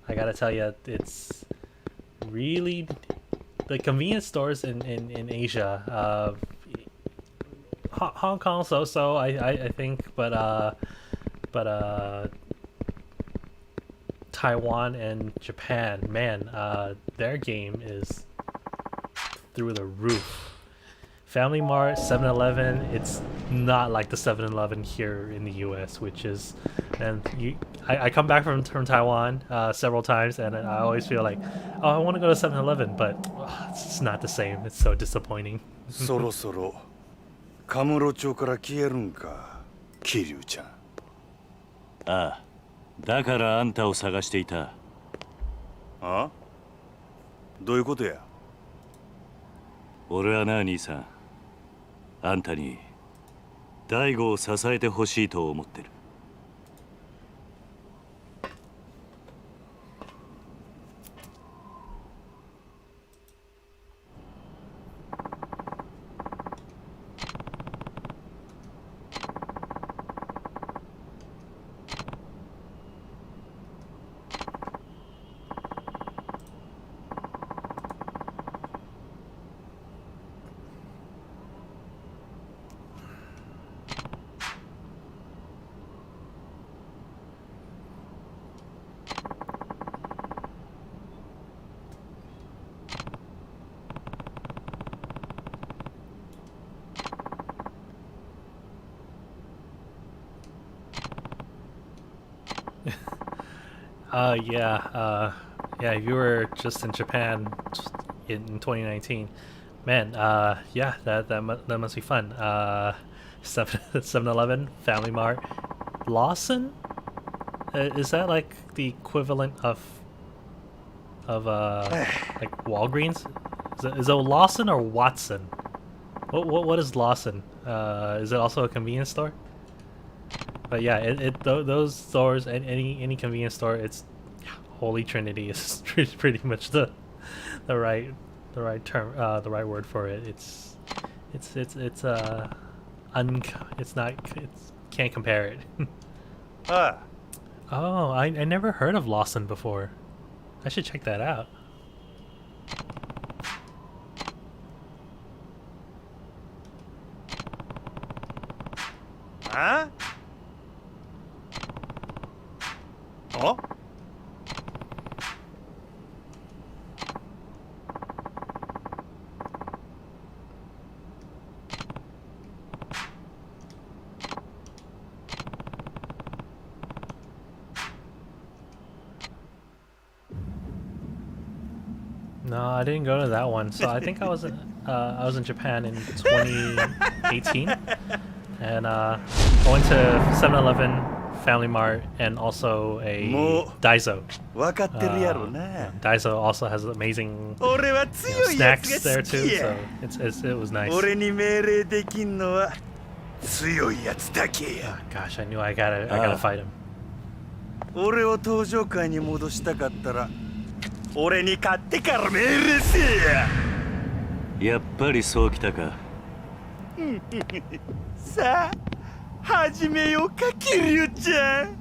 gotta tell you, it's really the convenience stores in Asia. Hong Kong so I think, but Taiwan and Japan, man, their game is through the roof. Family Mart, 7-Eleven, it's not like the 7-Eleven here in the US, which is, and I come back from Taiwan several times, and I always feel like, oh, I want to go to 7-Eleven, but it's not the same. It's so disappointing. そろそろカムロ町から消えるんか、桐生ちゃん。ああ、だからあんたを探していた。あ？どういうことや？俺はな、兄さん。あんたに大悟を支えてほしいと思ってる。Yeah, if you were just in Japan in 2019, man, yeah, that must be fun. 7-Eleven, Family Mart, Lawson? Is that like the equivalent of like Walgreens? Is it Lawson or Watson? What is Lawson? Is it also a convenience store? But yeah, those stores and any convenience store, it's Holy Trinity is pretty much the right term, the right word for it. It's can't compare it. Oh, I never heard of Lawson before. I should check that out. Huh? Oh? No, I didn't go to that one. So I think I was in Japan in 2018, and I went to 7-Eleven, Family Mart, and also a Daiso. Daiso also has amazing snacks there too, so it was nice. Gosh, I knew I gotta fight him. 俺を登場界に戻したかったら俺に勝ってから命令せえや。やっぱりそうきたか。さあ始めようか桐生ちゃん。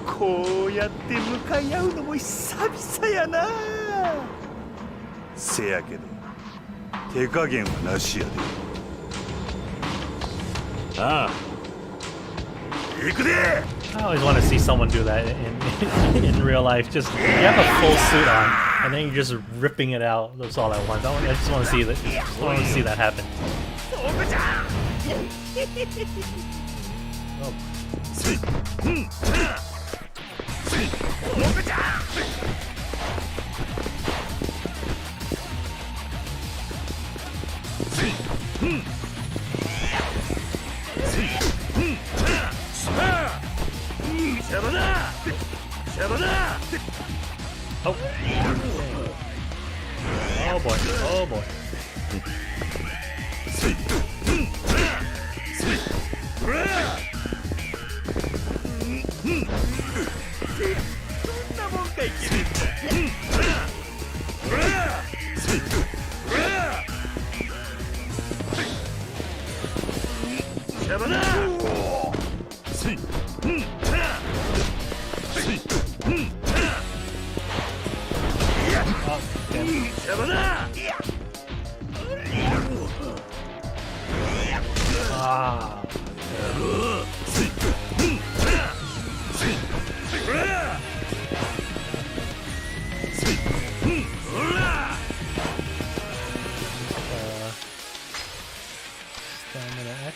こうやって向かい合うのも久々やな。せやけど手加減はなしやで。ああ、行くで。I always want to see someone do that in real life. Just you have a full suit on, and then you're just ripping it out. That's all I want. I just want to see that. Just want to see that happen. Oh. Oh boy. Oh boy. Ah. Stamina X.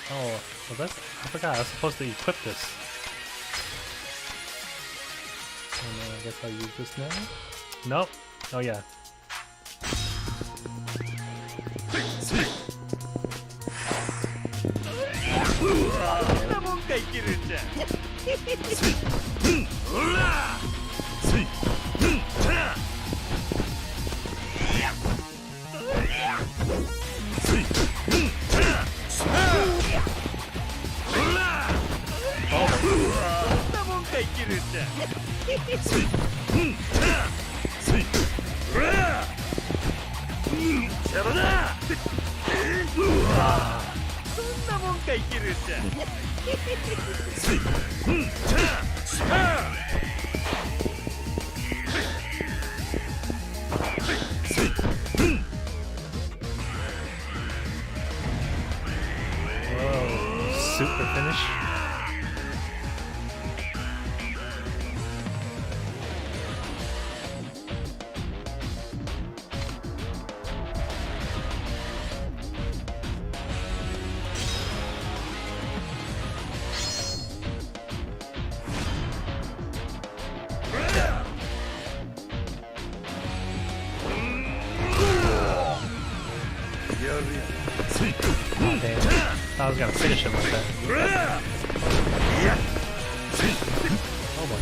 Oh, well that's, I forgot I was supposed to equip this. And then I guess I'll use this now. Nope. Oh yeah. Super finish. Oh, damn. I was gonna finish him with that. Oh boy.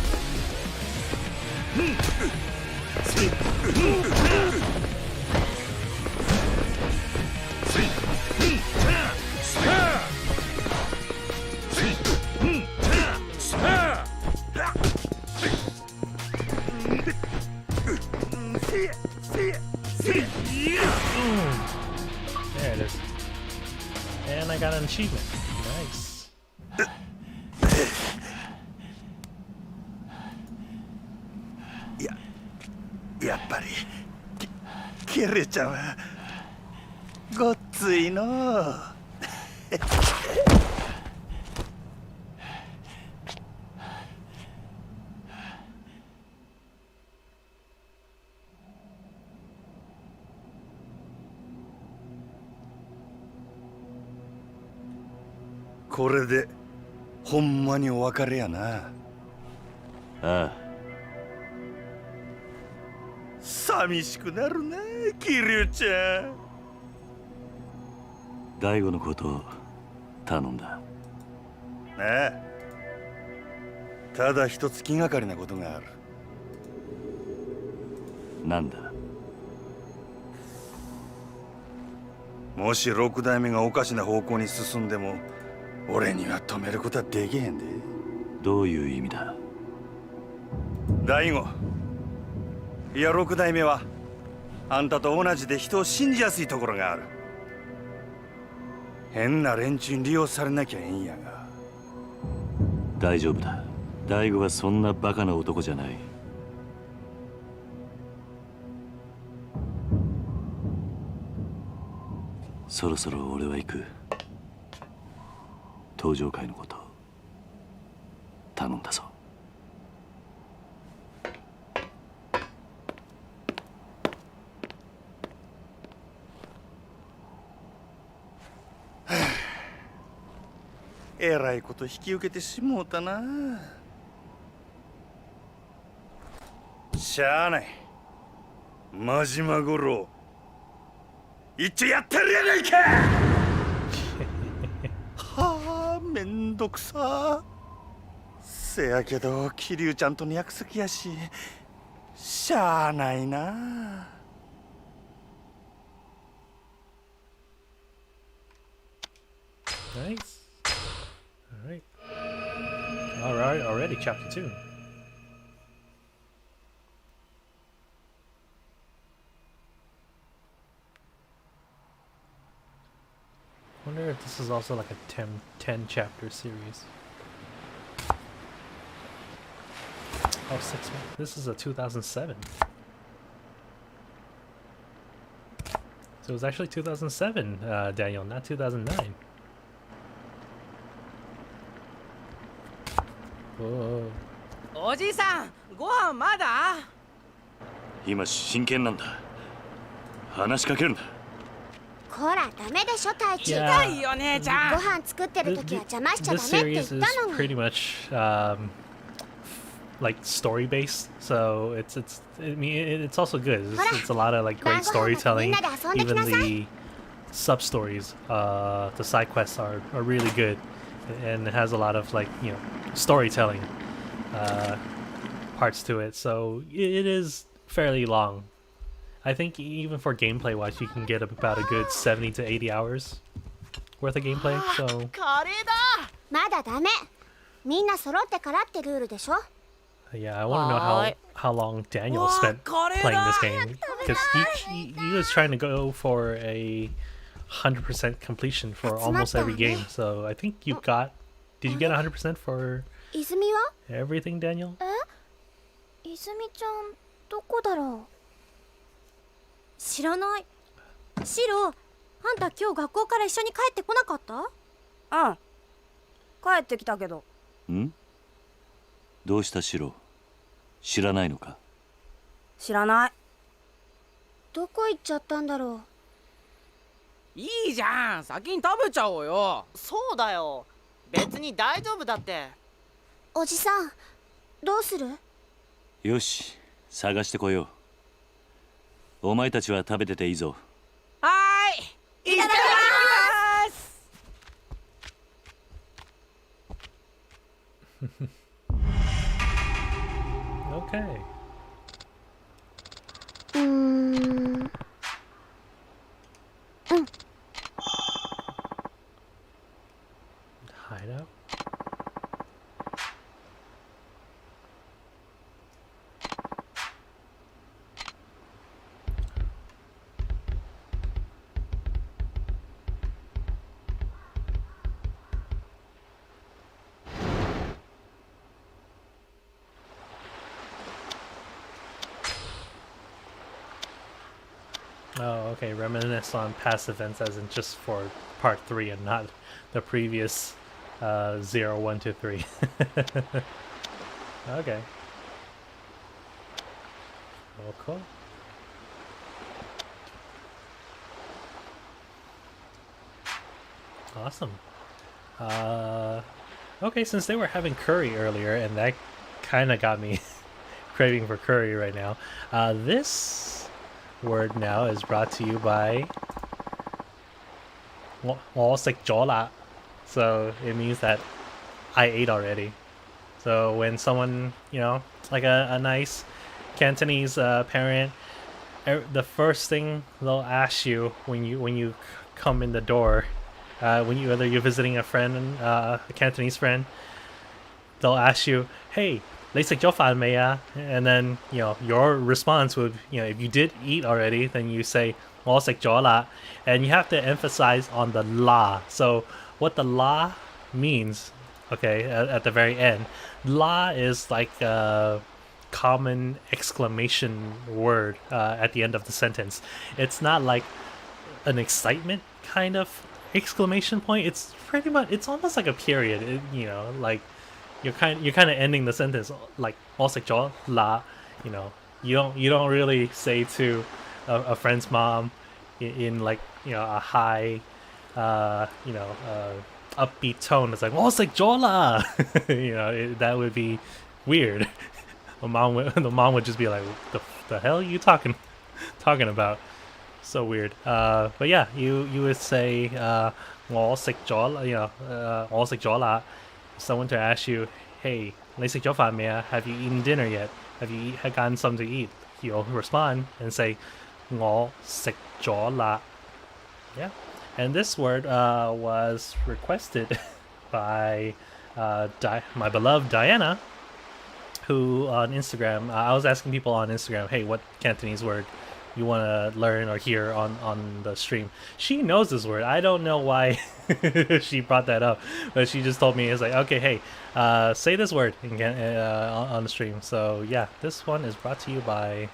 There it is. And I got an achievement. Nice. やっぱりキレちゃんはごっついのう。これでほんまにお別れやな。ああ。寂しくなるな、桐生ちゃん。大悟のこと頼んだ。ああ。ただ一つ気がかりなことがある。なんだ。もし六代目がおかしな方向に進んでも俺には止めることはできへんで。どういう意味だ。大悟、いや六代目はあんたと同じで人を信じやすいところがある。変な連中に利用されなきゃええんやが。大丈夫だ。大悟はそんなバカな男じゃない。そろそろ俺は行く。登場会のこと頼んだぞ。えらいこと引き受けてしもうたな。しゃあない。真島五郎一応やってるやないか。はあ、めんどくさ。せやけど桐生ちゃんとの約束やし、しゃあないな。Nice. All right, already chapter 2. Wonder if this is also like a 10 chapter series. Oh, 6 months. This is a 2007. So it was actually 2007, Daniel, not 2009. Whoa. おじさん、ご飯まだ？今真剣なんだ。話しかけるんだ。こら、ダメでしょ、太一。痛いよ、姉ちゃん。ご飯作ってる時は邪魔しちゃダ This メって series 言 is ったのに。 pretty much like story based, so I mean it's also good. It's a lot of like great storytelling. Even the sub stories, the side quests are really good, and it has a lot of like, you know, storytelling parts to it. So it is fairly long. I think even for gameplay wise, you can get about a good 70 to 80 hours worth of gameplay. So カレーだ。まだダメ。みんな揃ってからってルールでしょ。 yeah, I want to know how long Daniel spent playing this game, because he was trying to go for a 100% completion for almost every game. So I think you got. Did you get 100% for 泉は？ everything, Daniel? 泉ちゃんどこだろう。知らない。シロ、あんた今日学校から一緒に帰ってこなかった？うん。帰ってきたけど。ん？どうしたシロ？知らないのか？知らない。どこ行っちゃったんだろう。いいじゃん、先に食べちゃおうよ。そうだよ。別に大丈夫だって。おじさん、どうする？よし、探してこよう。お前たちは食べてていいぞ。はーい、いただきます。Okay. Hideout. Oh, okay. Reminisce on past events as in just for part 3 and not the previous 0, 1, 2, 3. Okay. Oh, cool. Awesome. Okay, since they were having curry earlier, and that kind of got me craving for curry right now, this word now is brought to you by Jola. So it means that I ate already. So when someone, you know, like a nice Cantonese parent, the first thing they'll ask you when you come in the door, whether you're visiting a friend, a Cantonese friend, they'll ask you, "Hey, "and then your response would, if you did eat already, then you say and you have to emphasize on the la. So what the la means, okay, at the very end, la is like a common exclamation word at the end of the sentence. It's not like an excitement kind of exclamation point. It's pretty much, it's almost like a period. Like you're kind of ending the sentence like la. You don't really say to a friend's mom in like a high upbeat tone. It's like la. That would be weird. The mom would just be like, the hell are you talking about? So weird. But yeah, you would say la. Someone to ask you, hey, have you eaten dinner yet? Have you gotten something to eat? You'll respond and say 我食咗啦. Yeah. And this word was requested by my beloved Diana, who on Instagram, I was asking people on Instagram, hey, what Cantonese word you want to learn or hear on the stream. She knows this word. I don't know why she brought that up, but she just told me, it's like, okay, hey, say this word on the stream. So yeah, this one is brought to you by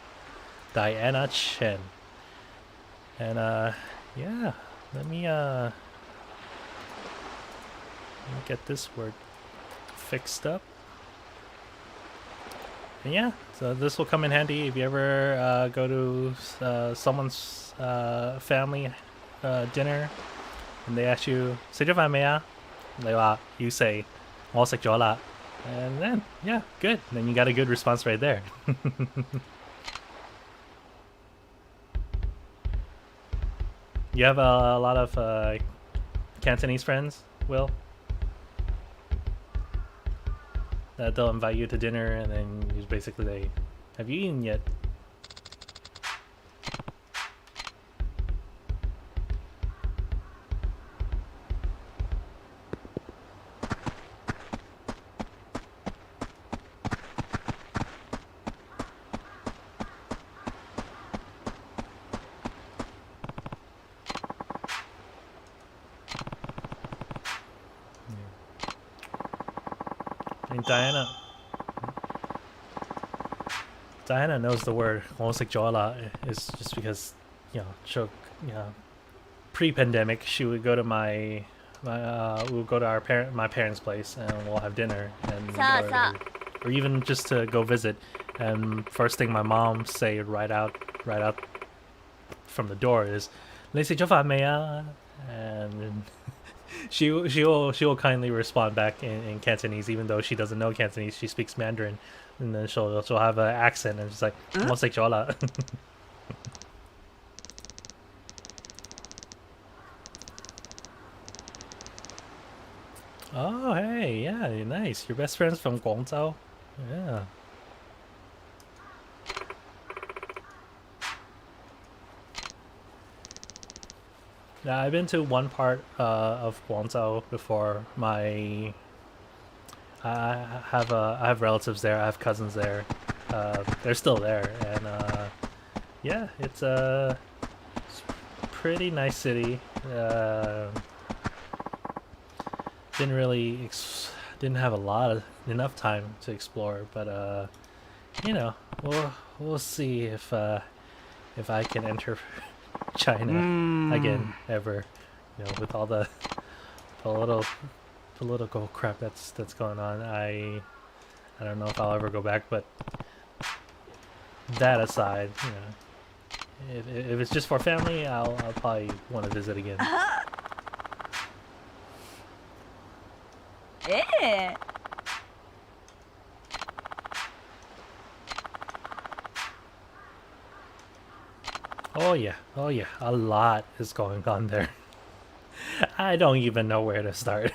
Diana Chen. And yeah, let me get this word fixed up. And yeah, so this will come in handy if you ever go to someone's family dinner and they ask you, 食咗飯未啊? You say, 我食咗啦. And then, yeah, good. Then you got a good response right there. You have a lot of Cantonese friends, Will? That they'll invite you to dinner and then you basically say, have you eaten yet? And Diana knows the word 我食咗啦 is just because, pre-pandemic she would go to my parents' place and we'll have dinner and or even just to go visit, and first thing my mom say right out from the door is 你食咗飯未啊? And she will kindly respond back in Cantonese, even though she doesn't know Cantonese. She speaks Mandarin, and then she'll have an accent and she's like 我食咗啦. Oh hey, yeah, nice. Your best friend's from Guangzhou. Yeah. Yeah, I've been to one part of Guangzhou before. I have relatives there. I have cousins there. They're still there, and yeah, it's a pretty nice city. Didn't have enough time to explore, but we'll see if I can enter China again ever, with all the little political crap that's going on. I don't know if I'll ever go back, but that aside, if it's just for family, I'll probably want to visit again. Oh yeah, a lot is going on there. I don't even know where to start.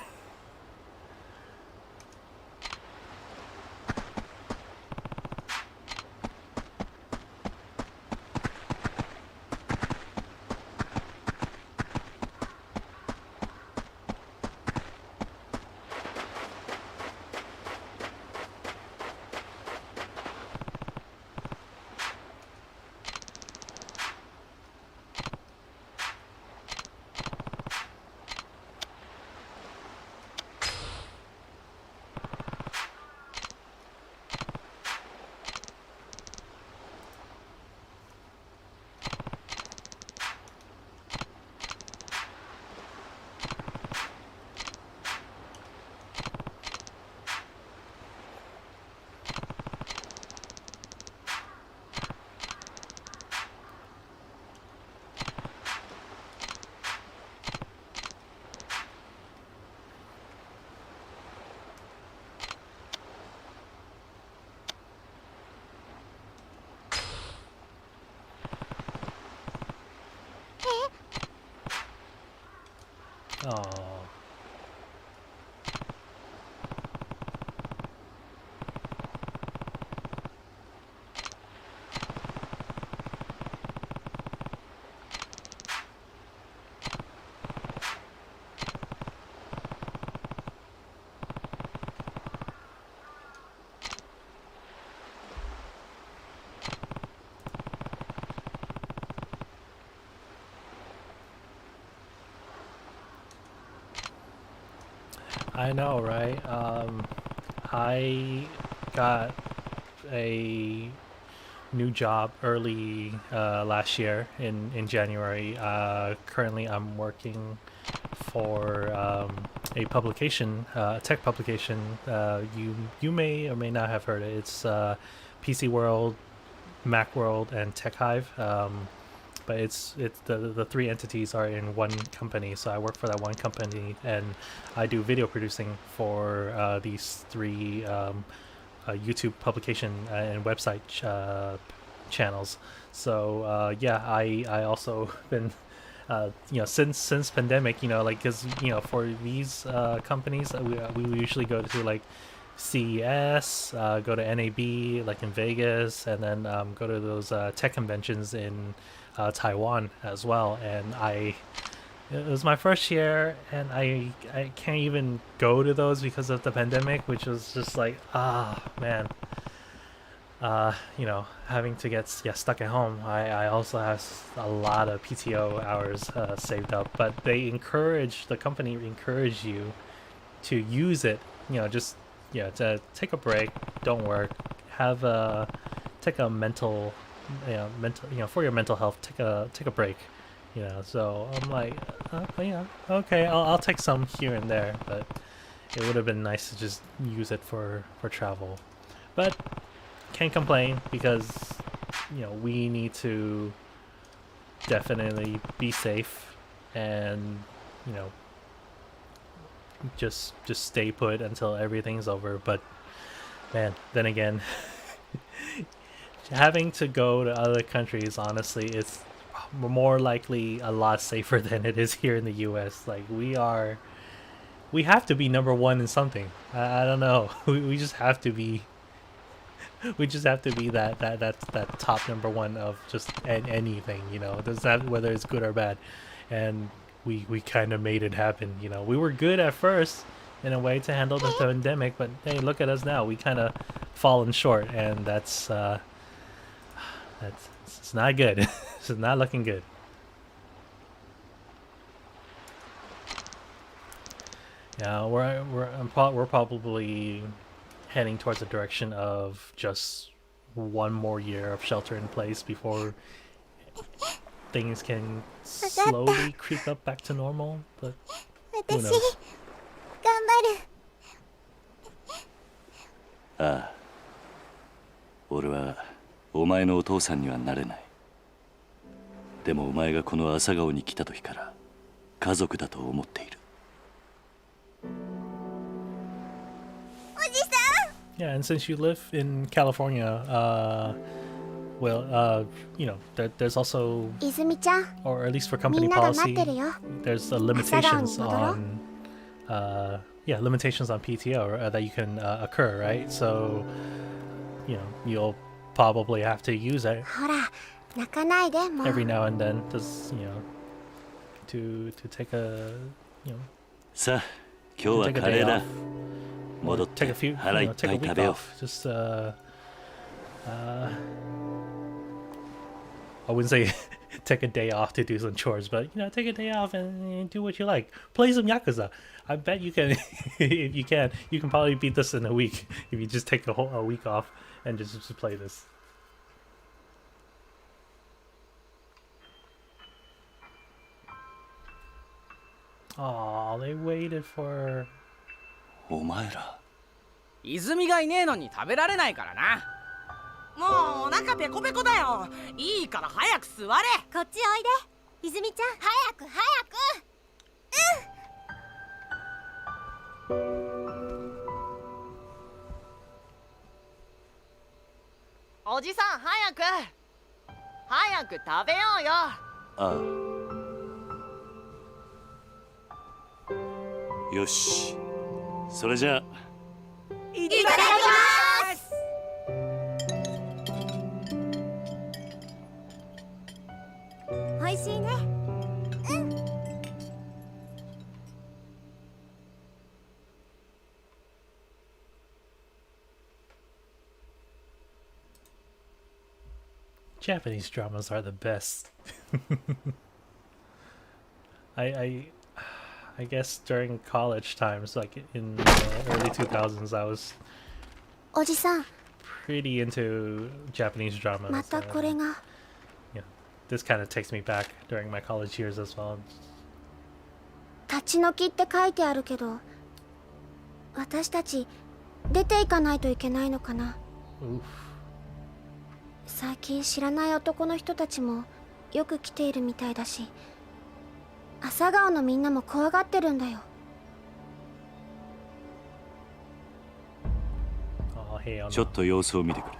Oh. I know, right? I got a new job early last year in January. Currently, I'm working for a publication, a tech publication. You may or may not have heard it. It's PC World, Mac World, and Tech Hive. But it's the three entities are in one company, so I work for that one company, and I do video producing for these three YouTube publication and website channels. So yeah, I also been since pandemic, like, because for these companies, we usually go to like CES, go to NAB like in Vegas, and then go to those tech conventions in Taiwan as well. And it was my first year, and I can't even go to those because of the pandemic, which was just like, man. Having to get stuck at home. I also have a lot of PTO hours saved up, but the company encourage you to use it, to take a break, don't work, take a mental, for your mental health, take a break, so I'm like, okay, I'll take some here and there, but it would have been nice to just use it for travel. But can't complain, because we need to definitely be safe and just stay put until everything's over. But man, then again, having to go to other countries, honestly, it's more likely a lot safer than it is here in the US. Like, we have to be number one in something. I don't know. We just have to be. We just have to be that top number one of just anything, doesn't have, whether it's good or bad. And we kind of made it happen. We were good at first in a way to handle the pandemic, but hey, look at us now. We kind of fallen short, and that's it's not good. It's not looking good. Yeah, we're probably heading towards the direction of just one more year of shelter in place before things can slowly creep up back to normal, but who knows? ああ、俺はお前のお父さんにはなれない。でもお前がこの朝顔に来た時から家族だと思っている。 Yeah, and since you live in California, there's also, or at least for company policy, there's limitations on, limitations on PTO that you can occur, right? So, you'll probably have to use it every now and then, just, to take a, さあ、今日はカレーだ。 take a few, take a week off. Just I wouldn't say take a day off to do some chores, but take a day off and do what you like. Play some Yakuza. I bet you can. If you can probably beat this in a week if you just take a week off and just play this. Oh, they waited for. お前ら泉がいねえのに食べられないからな。もうお腹ペコペコだよ。いいから早く座れ。こっちおいで、泉ちゃん。早く早く。おじさん、早く食べようよ。ああ。よし、それじゃあいただきます。おいしいね。うん。Japanese dramas are the best. I guess during college times, like in the early 2000s, I was おじさん、 pretty into Japanese dramas. またこれが。Yeah, this kind of takes me back during my college years as well. 立ち退きって書いてあるけど、私たち出ていかないといけないのかな。最近知らない男の人たちもよく来ているみたいだし、朝顔のみんなも怖がってるんだよ。ちょっと様子を見てくる。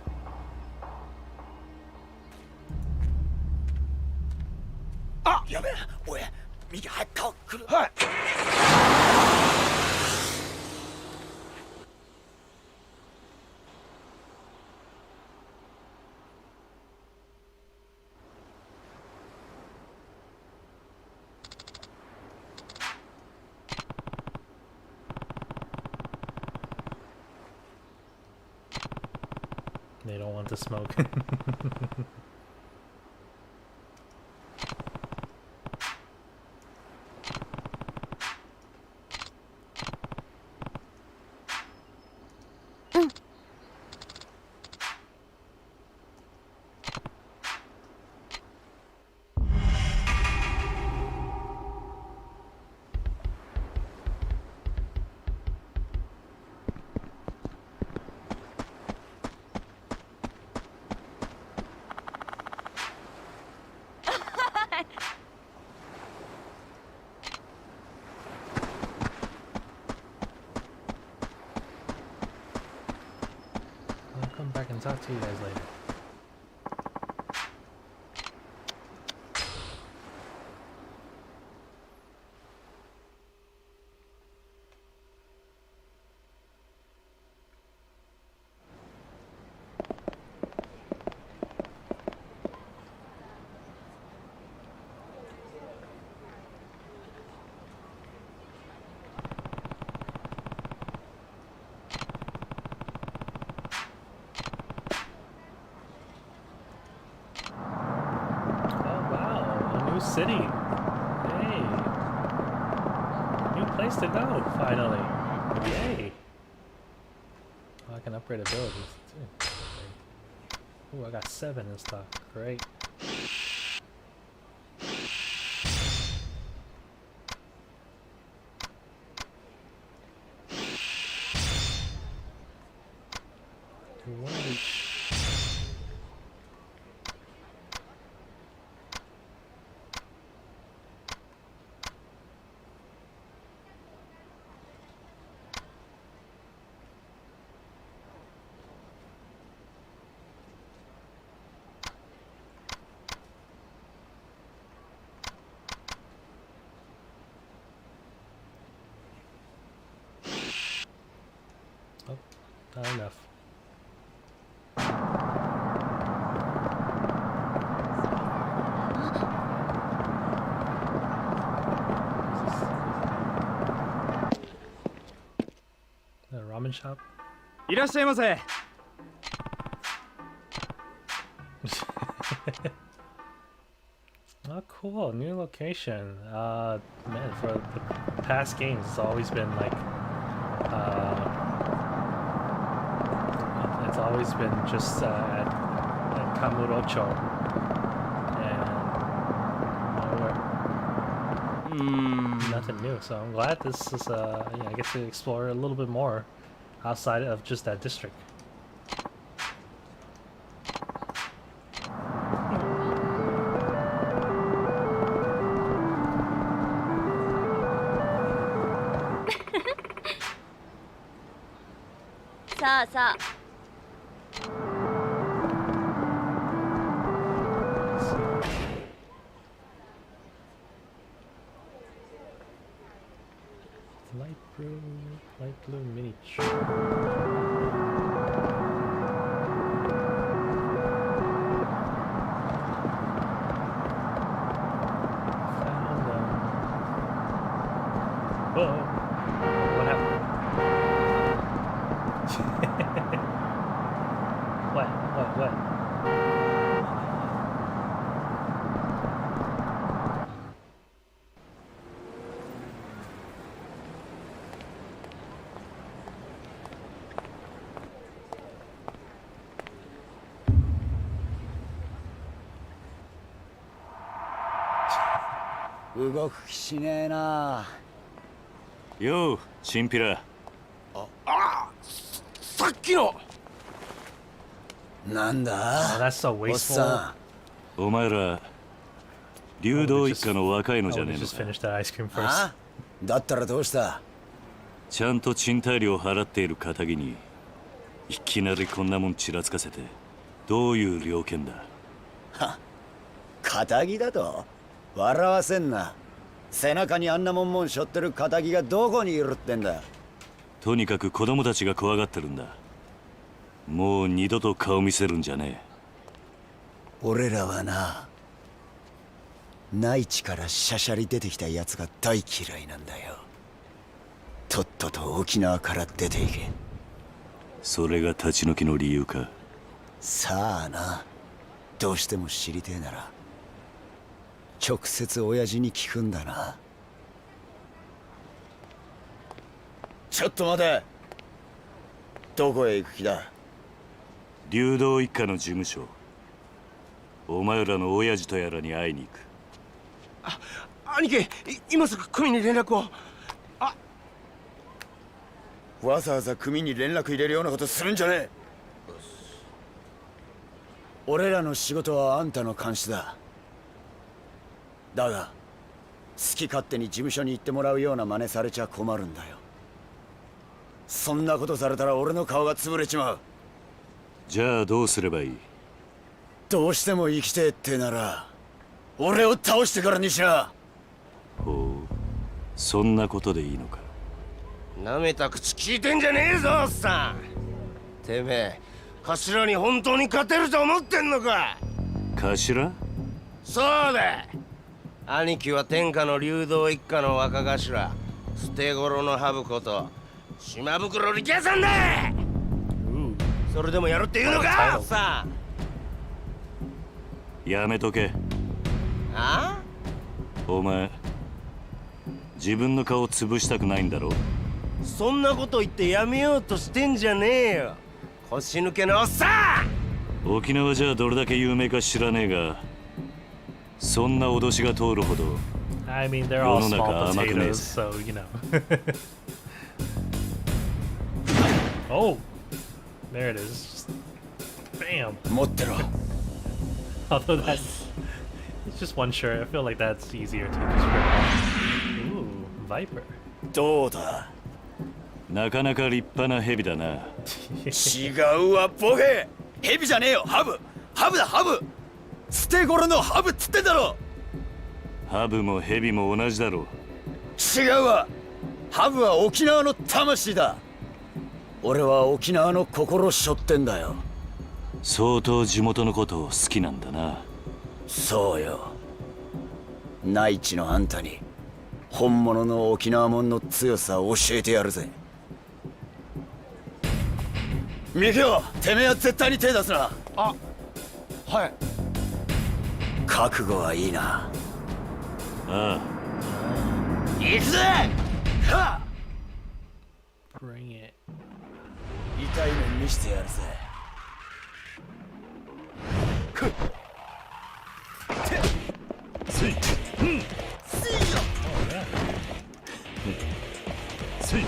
あ、やべえ、おい、右早く顔来る。はい。They don't want to smoke. I'll come back and talk to you guys later. City. Hey. New place to go, finally. Yay. Oh, I can upgrade abilities too. Ooh, I got 7 in stock. Great. Do one of each. Not enough. A ramen shop? いらっしゃいませ。Oh, cool. New location. Man, for the past games, it's always been like, it's always been just at Kamurocho. And nothing new. So I'm glad this is, I get to explore a little bit more outside of just that district. Light Reach. Whoa. What happened? What?動く気しねえな。ようチンピラ。さっきのなんだ。 Oh, that's so おっ wasteful. さお前ら流動一家の若いの I じゃ would ね have えの just か。 finished that ice cream ん。 first. あ？だったらどうした？ちゃんと賃貸料払っている堅気にいきなりこんなもんちらつかせてどういう了見だ。は、堅気だと？笑わせんな。背中にあんなもん背負ってる堅気がどこにいるってんだ。とにかく子供たちが怖がってるんだ。もう二度と顔見せるんじゃね俺らはな、内地からしゃしゃり出てきたやつが大嫌いなんだよ。とっとと沖縄から出ていけ。それが立ち退きの理由か。さあな、どうしても知りてえなら直接親父に聞くんだな。ちょっと待て。どこへ行く気だ？流動一家の事務所。お前らの親父とやらに会いに行く。兄貴、今すぐ組に連絡を。わざわざ組に連絡入れるようなことするんじゃねえ。俺らの仕事はあんたの監視だ。だが好き勝手に事務所に行ってもらうような真似されちゃ困るんだよ。そんなことされたら俺の顔が潰れちまう。じゃあどうすればいい？どうしても生きてえってなら俺を倒してからにしな。ほう、そんなことでいいのか。なめた口聞いてんじゃねえぞ、おっさん。てめえ頭に本当に勝てると思ってんのか？頭？そうだ。兄貴は天下の流動一家の若頭、捨て頃のハブこと島袋力也さんだ。それでもやるって言うのか、おっさん。やめとけ。あ？お前自分の顔潰したくないんだろ？そんなこと言ってやめようとしてんじゃねえよ、腰抜けのおっさん。沖縄じゃどれだけ有名か知らねえが、そんな脅しが通るほど I mean, they're all 世の small 中甘くねえ potatoes, ぜ。 so you know. Oh, there it is. Bam. 持ってろ。 Although that's it's just one shirt. I feel like that's easier to just rip off. Ooh, Viper. どうだ？なかなか立派な蛇だな。違うわボケ。ヘビじゃねえよ、ハブ。ハブだ、ハブ。捨て頃のハブっつってんだろ。ハブも蛇も同じだろ。違うわ。ハブは沖縄の魂だ。俺は沖縄の心背負ってんだよ。相当地元のことを好きなんだな。そうよ。内地のあんたに本物の沖縄もんの強さを教えてやるぜ。ミキオ、てめえは絶対に手出すな。あ、はい。覚悟はいいな。ああ。行くぜ。はっ。 Bring it. 痛い目見してやるぜ。つい。うん。せいよ。つい。うん。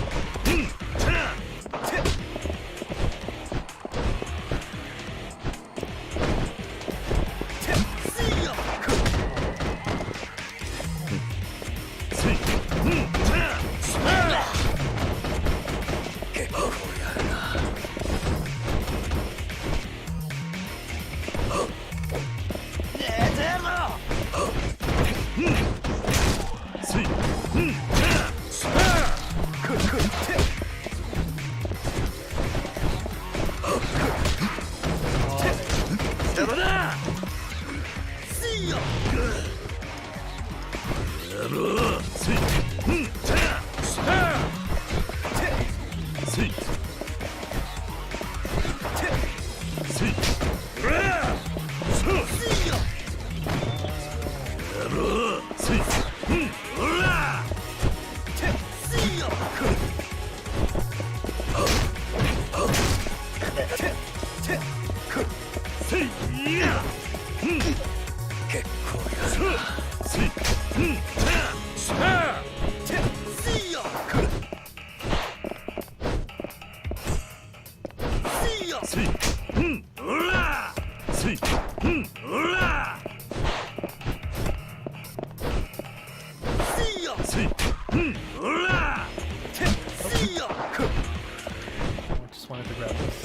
Just wanted to grab this.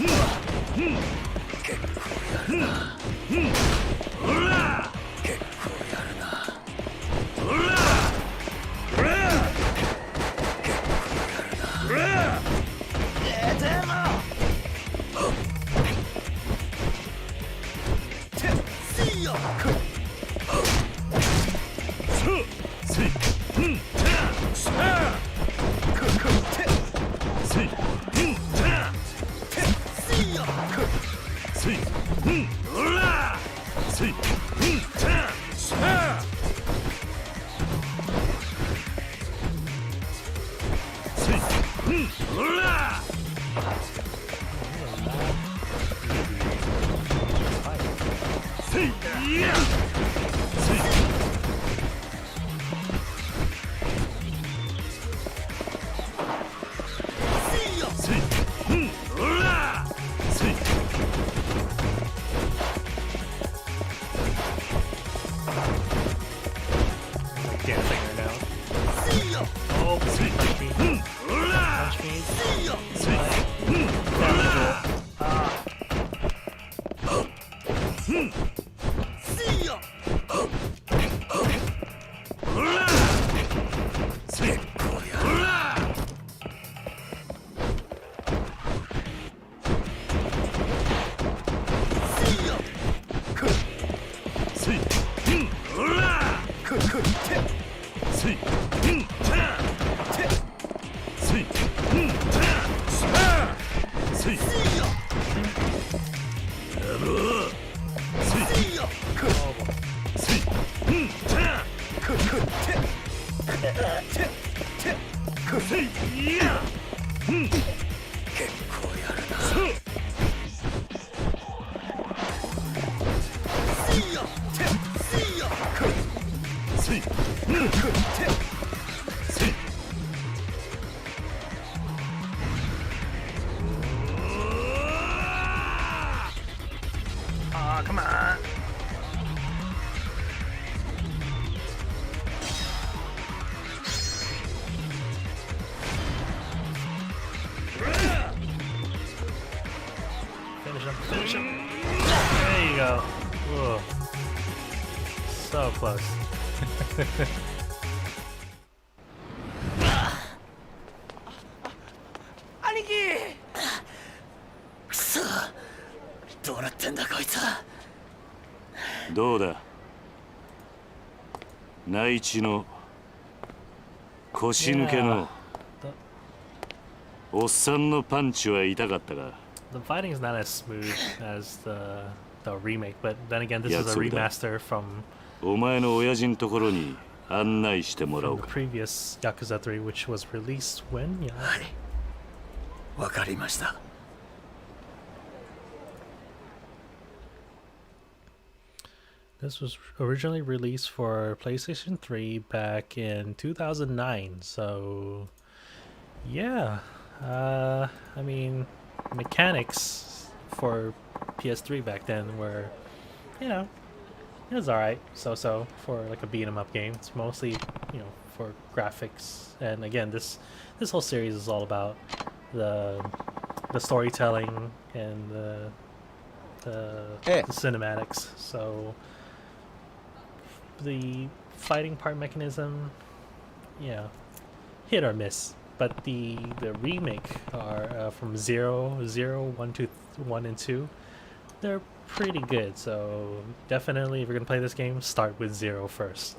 Come on. Finish him. There you go. Whoa. So close.兄貴くそどうなってんだこいつは。どうだ内地の腰抜けのおっさんのパンチは痛かったか。 The fighting is not as smooth as the remake, but then again, this is a remaster from お前の親父のところに案内してもらおう the か。 previous Yakuza 3, which was released when? Yeah. わかりました。 This was originally released for PlayStation 3 back in 2009, so yeah, I mean, mechanics for PS3 back then were, you know, it was alright, so for like a beat 'em up game. It's mostly, you know, for graphics, and again, this whole series is all about the storytelling and the cinematics. So the fighting part mechanism, yeah, hit or miss. But the remake are from 0, 1, 2, 1, and 2. They're pretty good. So definitely, if you're gonna play this game, start with 0 first.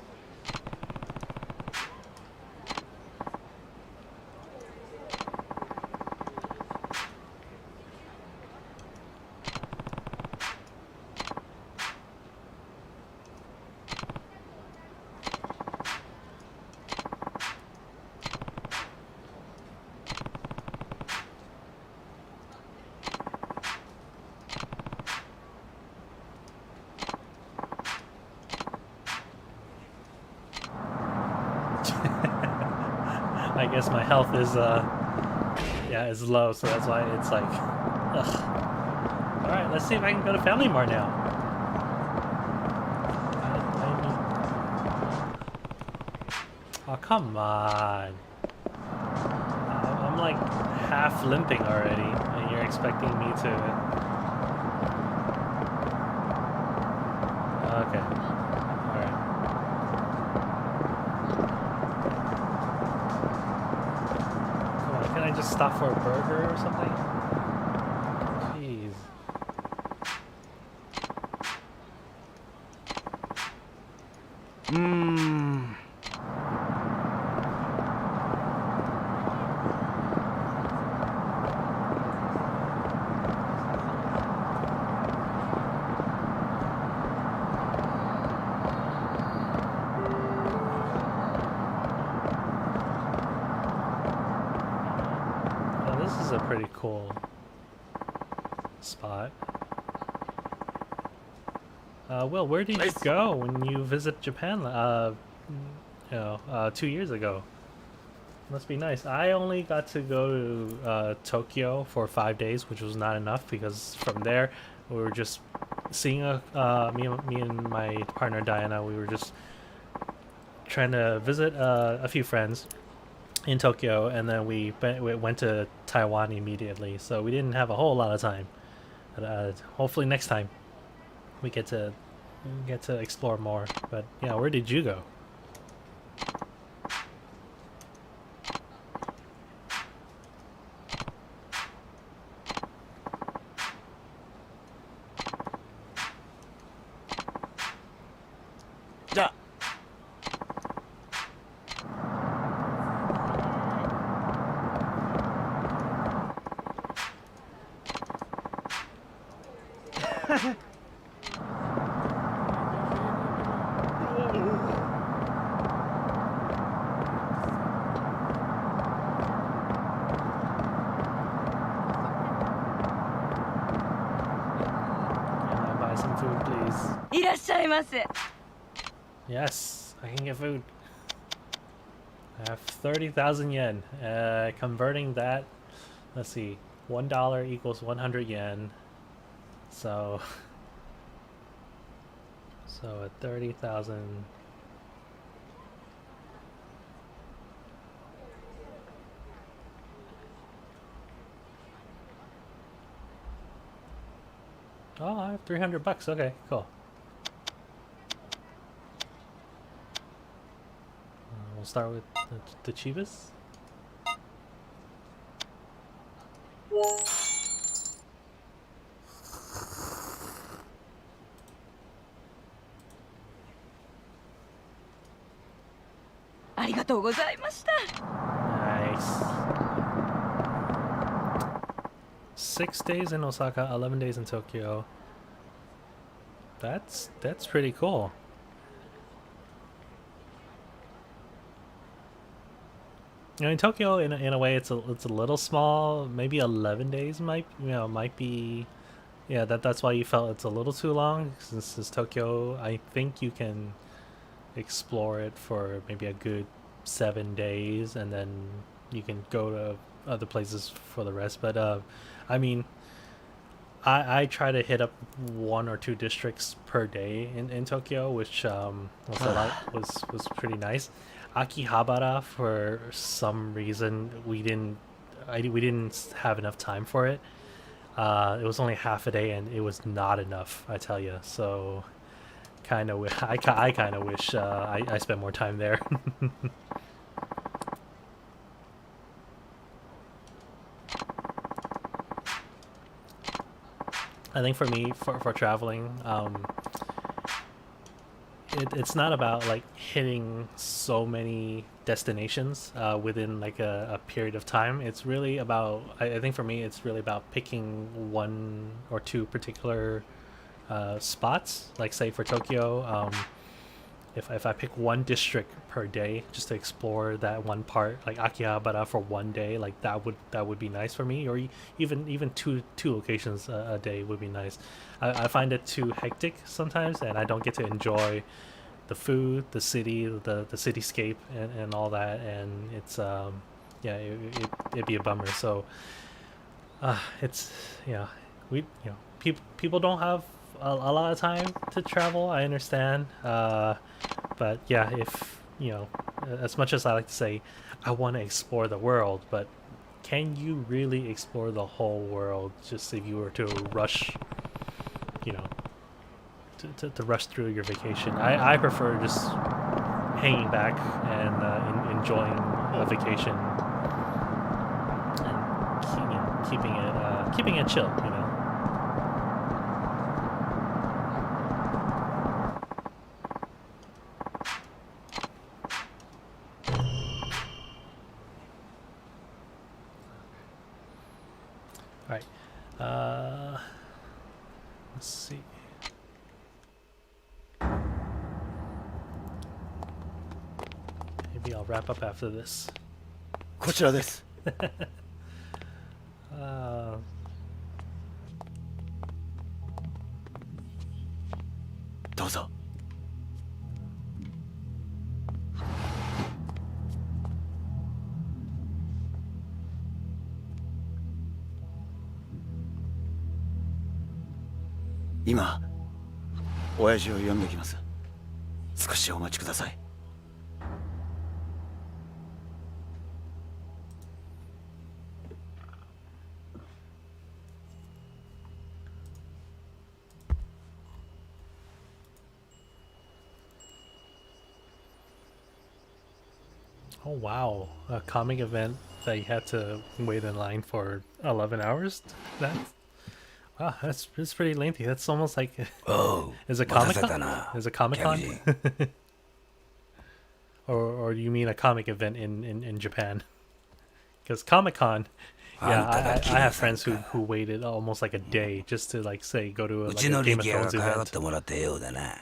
I guess my health is is low, so that's why it's like, ugh. All right, let's see if I can go to Family Mart now. Oh, come on. I'm like half limping already, and you're expecting me to. Okay. Can I just stop for a burger or something? Jeez. This is a pretty cool spot. Will, where did you go when you visit Japan? 2 years ago. Must be nice. I only got to go to Tokyo for 5 days, which was not enough because from there we were just seeing me and my partner Diana. We were just trying to visit a few friends in Tokyo, and then we went to Taiwan immediately, so we didn't have a whole lot of time. But hopefully next time we get to explore more. But yeah, where did you go? Yeah. Yes, I can get food. I have 30,000 yen. Converting that, let's see, $1 equals 100 yen. So at 30,000. Oh, I have 300 bucks. Okay, cool. We'll start with the cheapest. Nice. 6 days in Osaka, 11 days in Tokyo. That's pretty cool. You know, in Tokyo, in a way, it's a little small. Maybe 11 days might be. Yeah, that's why you felt it's a little too long. Since it's Tokyo, I think you can explore it for maybe a good 7 days, and then you can go to other places for the rest. But I mean, I try to hit up 1 or 2 districts per day in Tokyo, which was pretty nice. Akihabara, for some reason we didn't have enough time for it. It was only half a day, and it was not enough, I tell you. So I kind of wish I spent more time there. I think for me, for traveling, it's not about like hitting so many destinations within like a period of time. It's really about, I think for me, it's really about picking one or two particular spots. Like say for Tokyo, if I pick one district per day just to explore that one part, like Akihabara for one day, like that would be nice for me. Or even two locations a day would be nice. I find it too hectic sometimes, and I don't get to enjoy the food, the city, the cityscape, and all that. And it's yeah, it'd be a bummer. So it's, yeah, we, you know, people don't have a lot of time to travel. I understand, but yeah, if you know, as much as I like to say, I want to explore the world, but can you really explore the whole world just if you were to rush, you know, to rush through your vacation? I prefer just hanging back and enjoying a vacation and you know, keeping it chill, you know. All right. Let's see. Maybe I'll wrap up after this. こちらです。どうぞ。今、親父を呼んできます。少しお待ちください。Oh wow, a comic event that you had to wait in line for 11 hours? Wow, that's pretty lengthy. That's almost like is a Comic-Con? Is a Comic-Con? or you mean a comic event in Japan? Because Comic-Con, yeah, I have friends who waited almost like a day just to like say go to like a Game of Thrones event.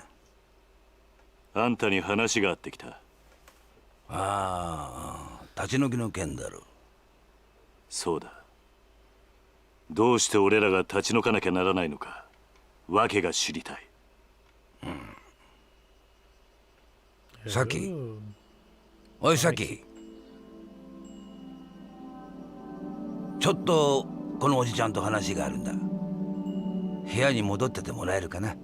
あんたに話があってきた。ああ、立ち退きの件だろう。そうだ。どうして俺らが立ち退かなきゃならないのか、訳が知りたい。サキ。おいサキ。ちょっとこのおじちゃんと話があるんだ。部屋に戻っててもらえるかな。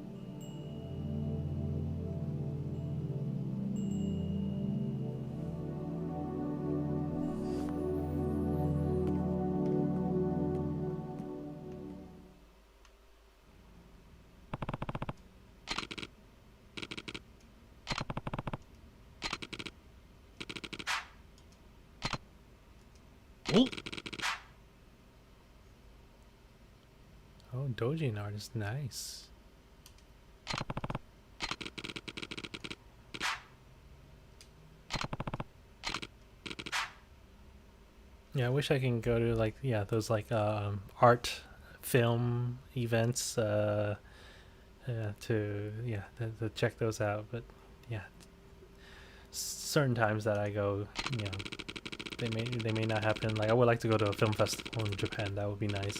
Oh, Dojin art is nice. Yeah, I wish I can go to like, yeah, those like art film events to check those out. But yeah, certain times that I go, you know, they may not happen. Like I would like to go to a film festival in Japan. That would be nice.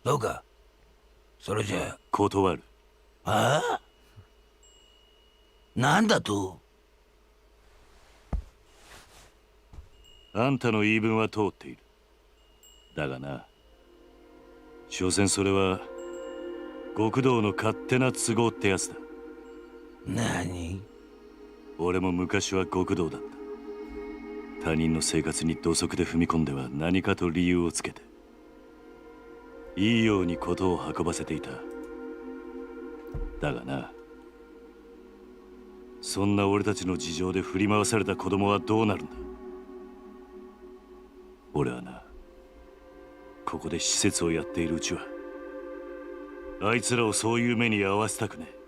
どうか。それじゃ断る。ああ、なんだと。あんたの言い分は通っている。だがな、所詮それは極道の勝手な都合ってやつだ。何？俺も昔は極道だった。他人の生活に土足で踏み込んでは何かと理由をつけていいように事を運ばせていた。だがな、そんな俺たちの事情で振り回された子供はどうなるんだ。俺はな、ここで施設をやっているうちはあいつらをそういう目に遭わせたくねえ。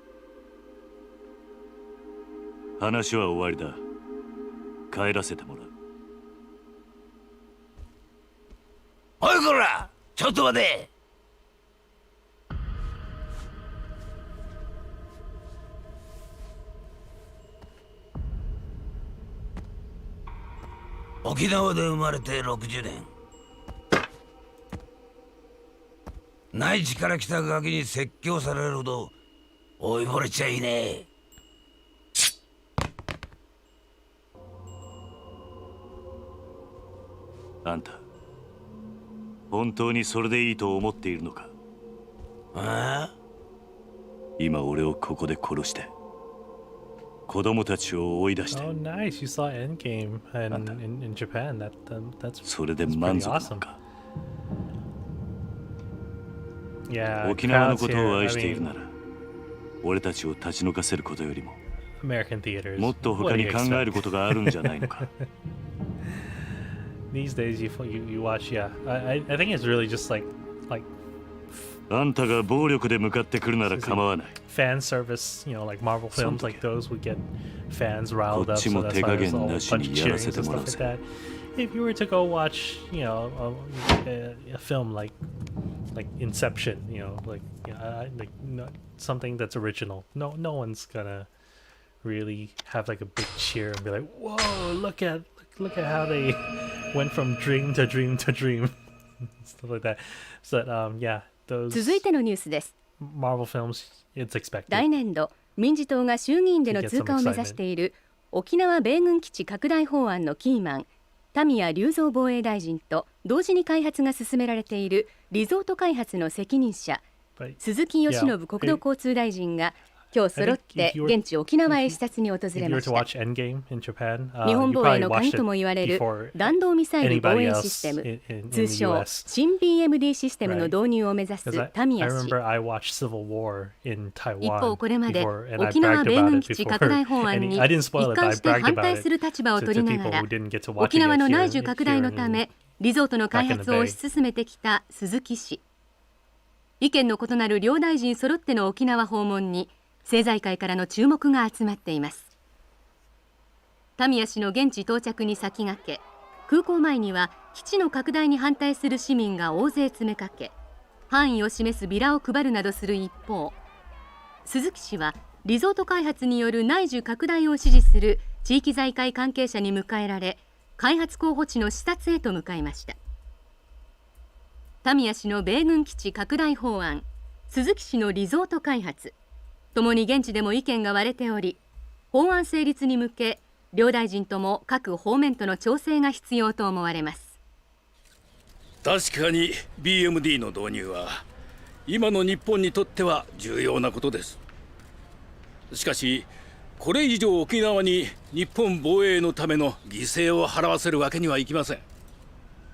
話は終わりだ。帰らせてもらう。おいこら、ちょっと待て。沖縄で生まれて60年。内地から来たガキに説教されるほど老いぼれちゃいねえ。あんた本当にそれでいいと思っているのか。ああ、今俺をここで殺して子供たちを追い出して。 Oh, nice. You saw Endgame in Japan. That's それで満足なのか。 Yeah, 沖縄の crowds ことを here, 愛してい I る mean, なら俺たちを立ち退かせることよりも American theaters. もっと他に考えることがあるんじゃないのか。 These days, you watch, yeah. I think it's really just like あんたが暴力で向かってくるなら構わない。 fan service, you know, like Marvel films like those would get fans riled up. こっち So も that's 手 why 加 there's 減 a な whole し bunch に of やら cheering せ and てもら stuff う like ぜ。 that. If you were to go watch, you know, a film like Inception, you know, something that's original, no one's gonna really have like a big cheer and be like, "Whoa, look at how they went from dream to dream to dream," stuff like that. So yeah, those 続いてのニュースです。 Marvel films, it's expected. 来年度民自党が衆議院での通過を目指している沖縄米軍基地拡大法案のキーマン田宮隆三防衛大臣と同時に開発が進められているリゾート開発の責任者鈴木義信国土交通大臣が今日揃って現地沖縄へ視察に訪れました。日本防衛の鍵とも言われる弾道ミサイル防衛システム、通称新 BMD システムの導入を目指す田宮氏。一方これまで沖縄米軍基地拡大法案に一貫して反対する立場を取りながら沖縄の内需拡大のためリゾートの開発を推し進めてきた鈴木氏。意見の異なる両大臣揃っての沖縄訪問に政財界からの注目が集まっています。田宮氏の現地到着に先駆け空港前には基地の拡大に反対する市民が大勢詰めかけ範囲を示すビラを配るなどする一方、鈴木氏はリゾート開発による内需拡大を支持する地域財界関係者に迎えられ開発候補地の視察へと向かいました。田宮氏の米軍基地拡大法案、鈴木氏のリゾート開発ともに現地でも意見が割れており、法案成立に向け両大臣とも各方面との調整が必要と思われます。確かに BMD の導入は今の日本にとっては重要なことです。しかしこれ以上沖縄に日本防衛のための犠牲を払わせるわけにはいきません。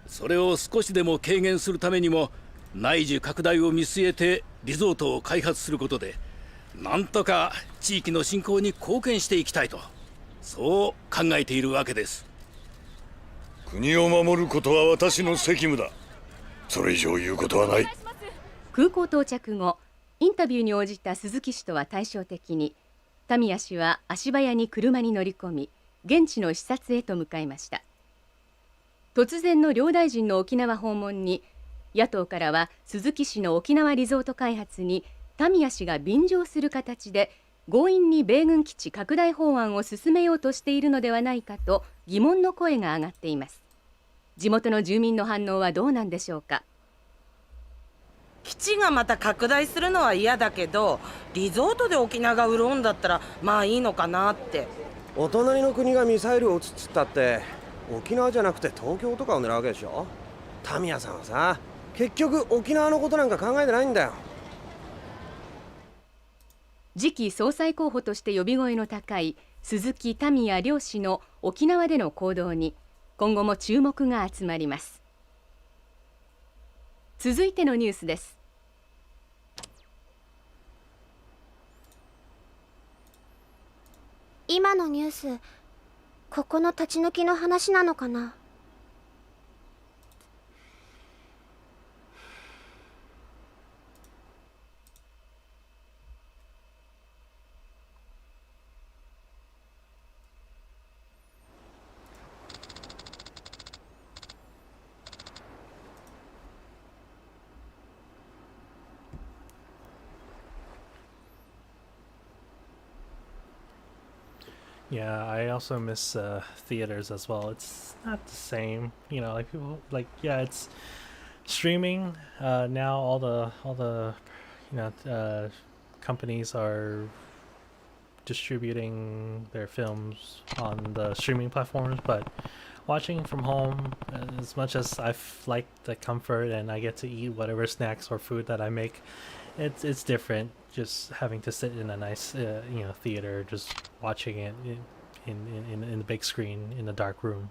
それを少しでも軽減するためにも内需拡大を見据えてリゾートを開発することでなんとか地域の振興に貢献していきたいと、そう考えているわけです。国を守ることは私の責務だ。それ以上言うことはない。空港到着後インタビューに応じた鈴木氏とは対照的に田宮氏は足早に車に乗り込み現地の視察へと向かいました。突然の両大臣の沖縄訪問に野党からは鈴木氏の沖縄リゾート開発に田宮氏が便乗する形で強引に米軍基地拡大法案を進めようとしているのではないかと疑問の声が上がっています。地元の住民の反応はどうなんでしょうか。基地がまた拡大するのは嫌だけど、リゾートで沖縄が潤うんだったらまあいいのかなって。お隣の国がミサイルを撃つっつったって沖縄じゃなくて東京とかを狙うわけでしょ。タミヤさんはさ、結局沖縄のことなんか考えてないんだよ。次期総裁候補として呼び声の高い鈴木民也両氏の沖縄での行動に今後も注目が集まります。続いてのニュースです。今のニュース、ここの立ち退きの話なのかな。Yeah, I also miss theaters as well. It's not the same, you know. Like people, like it's streaming now. All the companies are distributing their films on the streaming platforms, but watching from home, as much as I like the comfort and I get to eat whatever snacks or food that I make, it's different. Just having to sit in a nice theater, just watching it in the big screen in the dark room.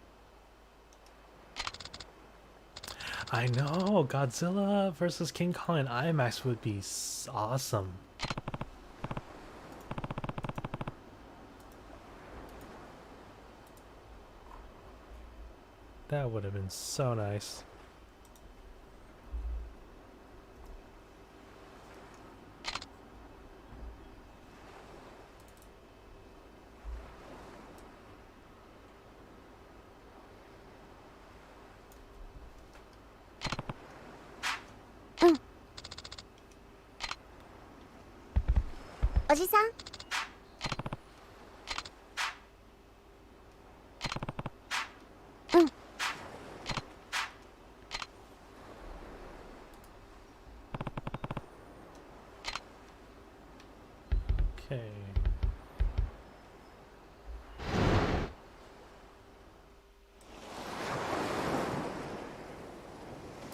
I know, Godzilla versus King Kong in IMAX would be awesome. That would have been so nice. Okay.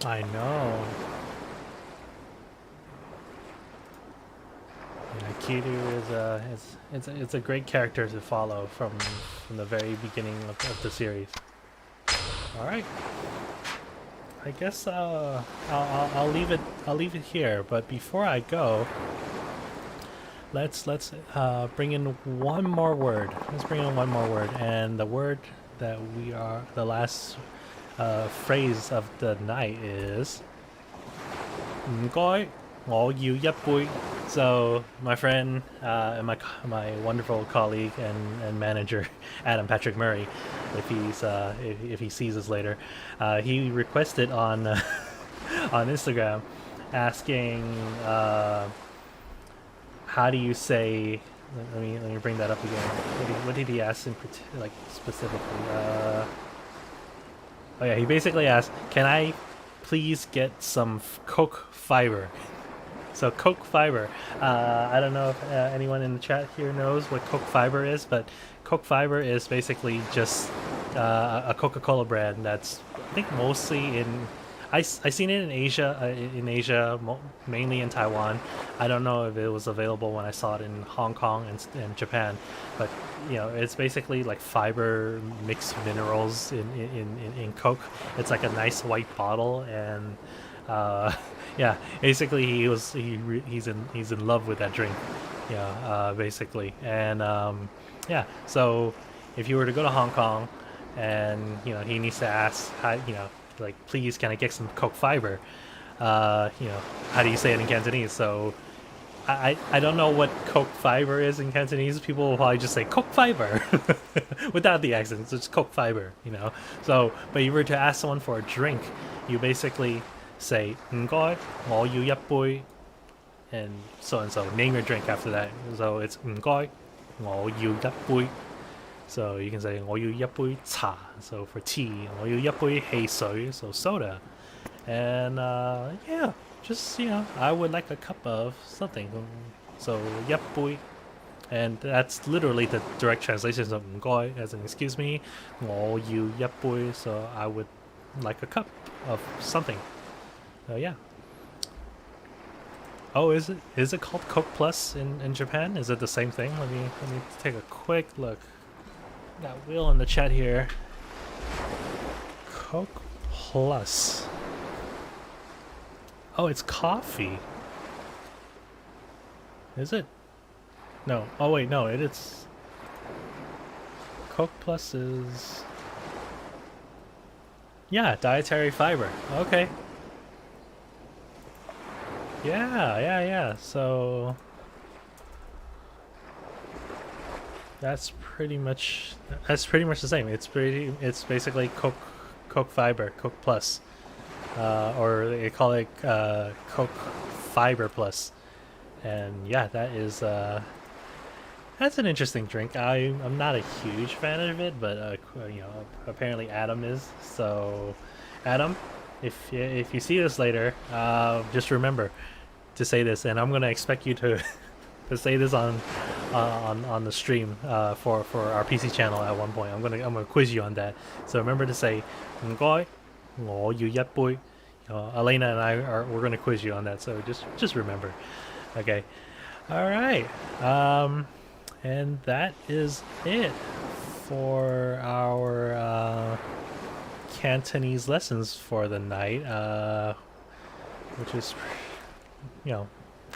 I know. Yeah, Kiryu is a great character to follow from the very beginning of the series. All right. I guess I'll leave it here. But before I go, let's bring in one more word. Let's bring in one more word, and the word that the last phrase of the night is 唔該，我要一杯. So my friend and my wonderful colleague and manager Adam Patrick Murray, if he sees us later, he requested on on Instagram asking how do you say, let me bring that up again. What did he ask specifically? Oh yeah, he basically asked, can I please get some Coke fiber? So Coke fiber, I don't know if anyone in the chat here knows what Coke fiber is, but Coke fiber is basically just a Coca-Cola brand that's, I think, mostly in, I seen it in Asia, mainly in Taiwan. I don't know if it was available when I saw it in Hong Kong and Japan, but it's basically like fiber mixed minerals in Coke. It's like a nice white bottle, and yeah, basically he's in love with that drink, basically. And yeah, so if you were to go to Hong Kong and he needs to ask how, like, please can I get some Coke fiber, how do you say it in Cantonese? So I don't know what Coke fiber is in Cantonese. People will probably just say Coke fiber without the accent. It's just Coke fiber, So, but you were to ask someone for a drink, you basically say 唔該，我要一杯, and so, name your drink after that. So it's 唔該，我要一杯. So you can say 我要一杯茶, so for tea, 我要一杯汽水, so soda. And yeah, just, you know, I would like a cup of something. So, yep, boy. And that's literally the direct translation of "ngoi" as an excuse me, "ngô you yep boy." So I would like a cup of something. So yeah. Oh, is it called Coke Plus in Japan? Is it the same thing? Let me take a quick look. Got Will in the chat here. Coke Plus. Oh, it's coffee. Is it? No. Oh wait, no, it is. Coke Plus is. Yeah, dietary fiber. Okay. Yeah. So that's pretty much the same. It's basically Coke fiber, Coke Plus, or they call it Coke Fiber Plus, and yeah, that is that's an interesting drink. I'm not a huge fan of it, but you know, apparently Adam is. So, Adam, if you see this later, just remember to say this, and I'm gonna expect you to to say this on the stream for our PC channel at one point. I'm gonna quiz you on that. So remember to say "ngoi, ngô you yep boy." Elena and we're gonna quiz you on that. So just remember, okay? All right. And that is it for our Cantonese lessons for the night, which is, you know,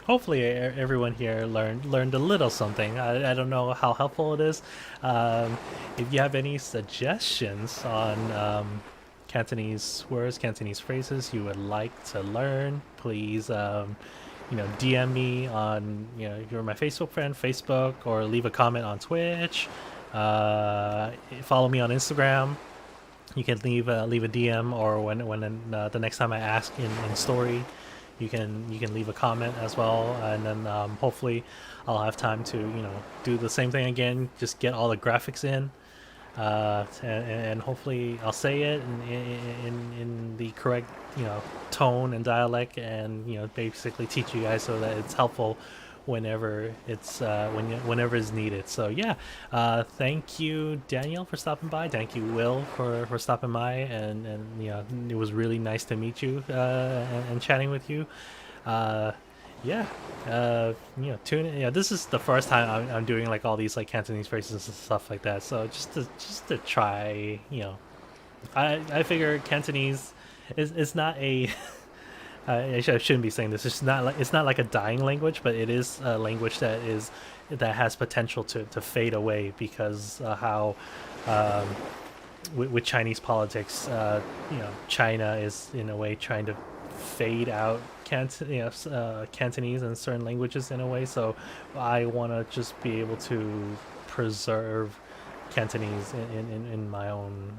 hopefully everyone here learned a little something. I don't know how helpful it is. If you have any suggestions on Cantonese words, Cantonese phrases you would like to learn, please you know, DM me on, you know, if you're my Facebook friend, Facebook, or leave a comment on Twitch. Follow me on Instagram. You can leave a DM, or when the next time I ask in story, you can leave a comment as well, and then hopefully I'll have time to, you know, do the same thing again. Just get all the graphics in. And hopefully I'll say it in the correct, you know, tone and dialect, and, you know, basically teach you guys so that it's helpful whenever it's whenever it's needed. So yeah, thank you Daniel for stopping by. Thank you Will for stopping by, and you know, it was really nice to meet you and chatting with you. Yeah, you know, tune in. Yeah, this is the first time I'm doing like all these like Cantonese phrases and stuff like that. So just to try, you know, I figure Cantonese is not a I shouldn't be saying this. It's not like a dying language, but it is a language that has potential to fade away, because how with Chinese politics, you know, China is in a way trying to fade out Cantonese and certain languages in a way. So I want to just be able to preserve Cantonese in my own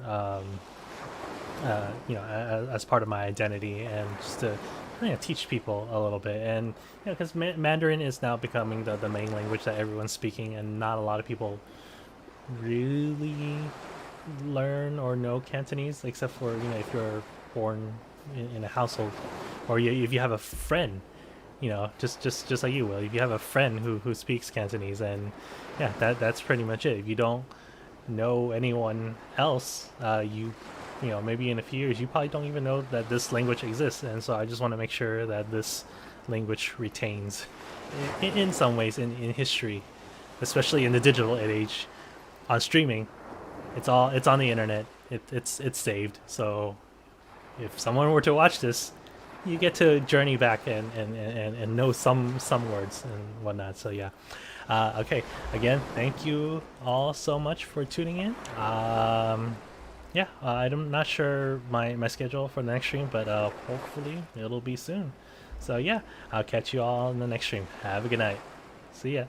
you know, as part of my identity, and just to, you know, teach people a little bit. And, you know, because Mandarin is now becoming the main language that everyone's speaking, and not a lot of people really learn or know Cantonese, except for, you know, if you're born in a household, or if you have a friend, you know, just like you will, if you have a friend who speaks Cantonese, and yeah, that's pretty much it. If you don't know anyone else, you know, maybe in a few years you probably don't even know that this language exists. And so I just want to make sure that this language retains in some ways in history, especially in the digital age. On streaming, it's on the internet, it's saved. So if someone were to watch this, you get to journey back and know some words and whatnot. So yeah, okay, again, thank you all so much for tuning in. Yeah, I'm not sure my schedule for the next stream, but hopefully it'll be soon. So yeah, I'll catch you all in the next stream. Have a good night. See ya.